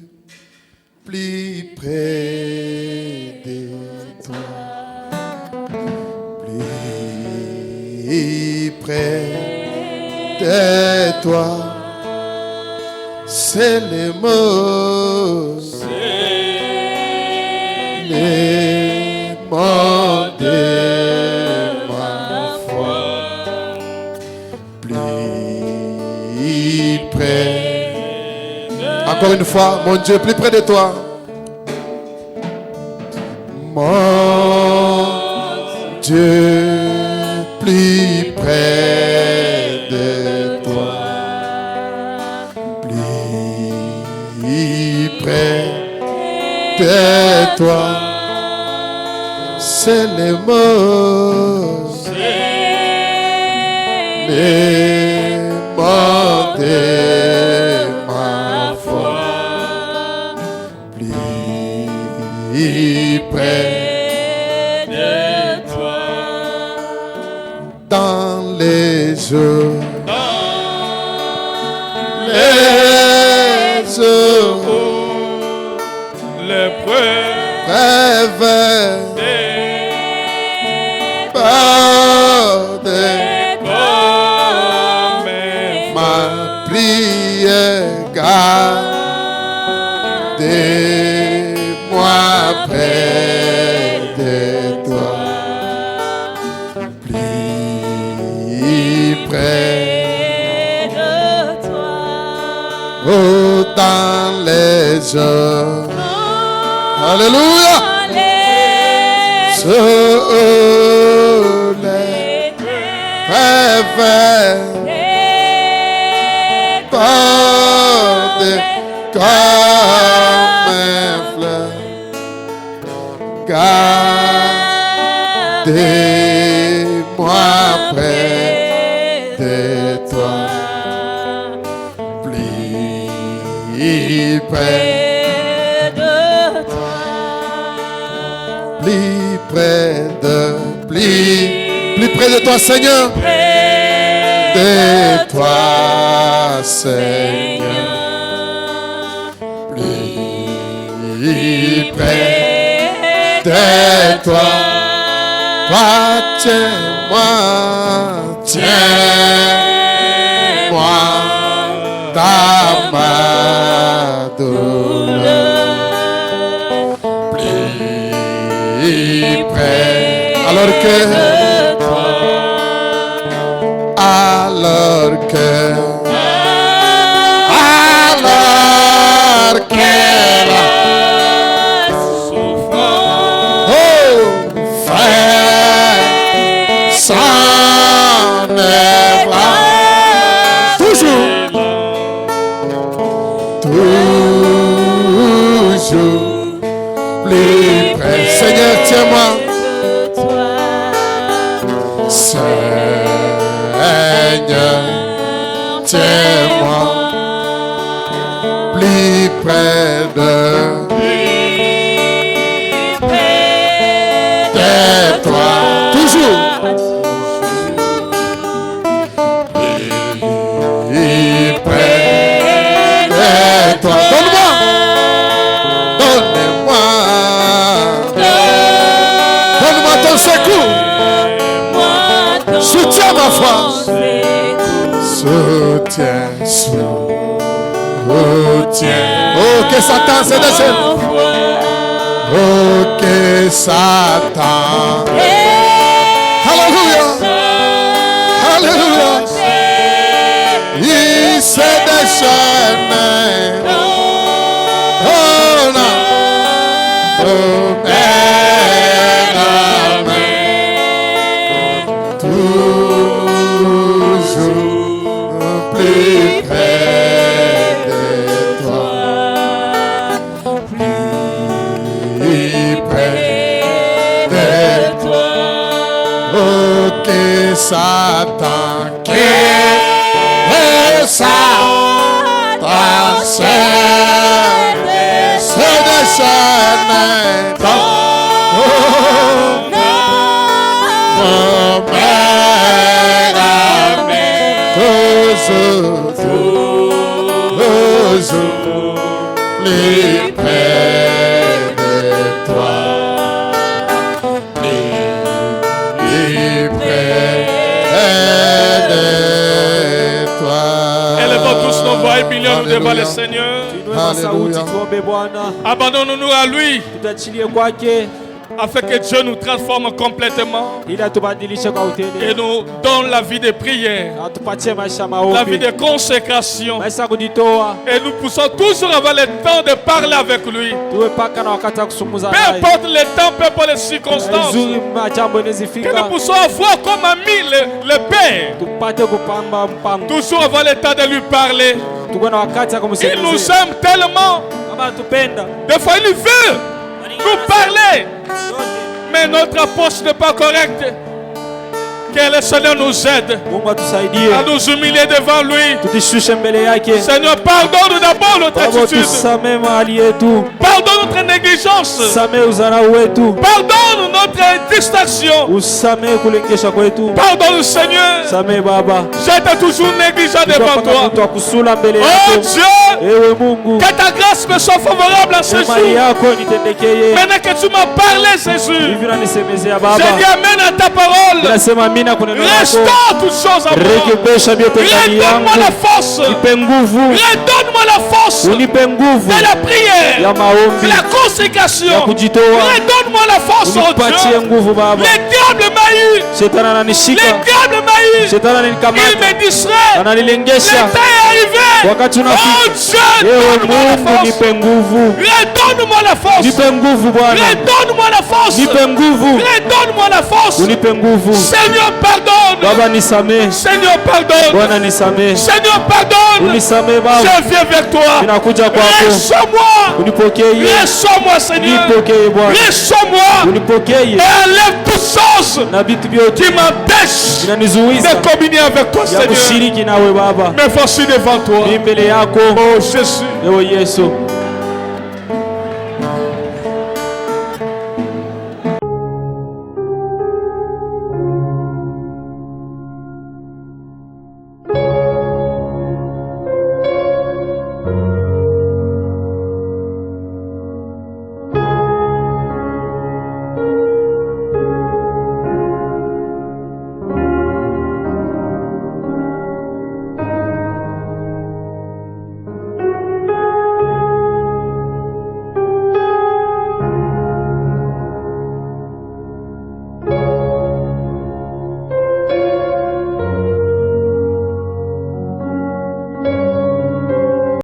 plus près de toi, plus près de toi, c'est le mot. Les mots de ma foi, plus près. Encore une fois, mon Dieu, plus près de toi. Mon Dieu, plus près de toi, plus près de toi, c'est le mot, les mots de ma foi, plus près De toi. dans les yeux, les yeux Les preuves rêvent de comme ma prière, gardez-moi près de toi, plus près, oh, dans les yeux, alléluia, sur les rêves. Porte comme un fleur, gardez-moi près de toi, plus près, plus près de, plus près de toi, Seigneur, de toi, Seigneur, plus près de toi, toi, tiens-moi, tiens-moi dans ma douleur, plus près, alors que la souffrance, oh, frère, Seigneur, tiens-moi plus près de toi. Toujours. Plus près de toi. Donne-moi. Donne-moi. Donne-moi ton secours. Soutiens ma foi. Soutiens. Oh, que Satan se déchaîne. Oh, que Satan. Alléluia. Alléluia. Il se déchaîne. Oh, non. Oh, toujours plus près de toi. Plus près de toi. Oh, que Satan, se déchaîne dans toujours plus près de toi, plus près de toi. Élevons tous nos voix et millions devant le Seigneur. Alléluia. Abandonnons-nous à lui, afin que Dieu nous transforme complètement et nous donne la vie de prière, la vie de consécration. Et nous poussons toujours avoir le temps de parler avec lui. Peu importe le temps, peu importe les circonstances. Que nous puissions avoir comme ami le Père. Toujours avoir le temps de lui parler. Il nous aime tellement. Des fois, il veut nous parler. Mais notre approche n'est pas correcte. Que le Seigneur nous aide à nous humilier devant lui. Seigneur, pardonne d'abord notre attitude. Pardonne notre négligence. Pardonne notre distraction. Pardonne, Seigneur. J'étais toujours négligent devant toi. Oh Dieu, que ta grâce me soit favorable à ce jour. Maintenant que tu m'as parlé, Jésus, j'ai dit amen à ta parole. Restaure toutes choses en moi. Redonne-moi la force. Redonne-moi la force de la prière, de la consécration. Redonne-moi la force, oh Dieu. Le diable m'a eu. Le diable m'a eu. Il me distrait. Le temps est arrivé. Oh Dieu, redonne-moi la force. Redonne-moi la force. Redonne-moi la force. Seigneur, pardonne. Seigneur, pardonne. Seigneur, pardonne. Je viens vers toi. Reçois-moi. Reçois-moi, Seigneur. Reçois-moi. Et enlève toutes choses qui m'empêchent de communier avec toi, Seigneur. Me voici devant toi. Oh Jésus.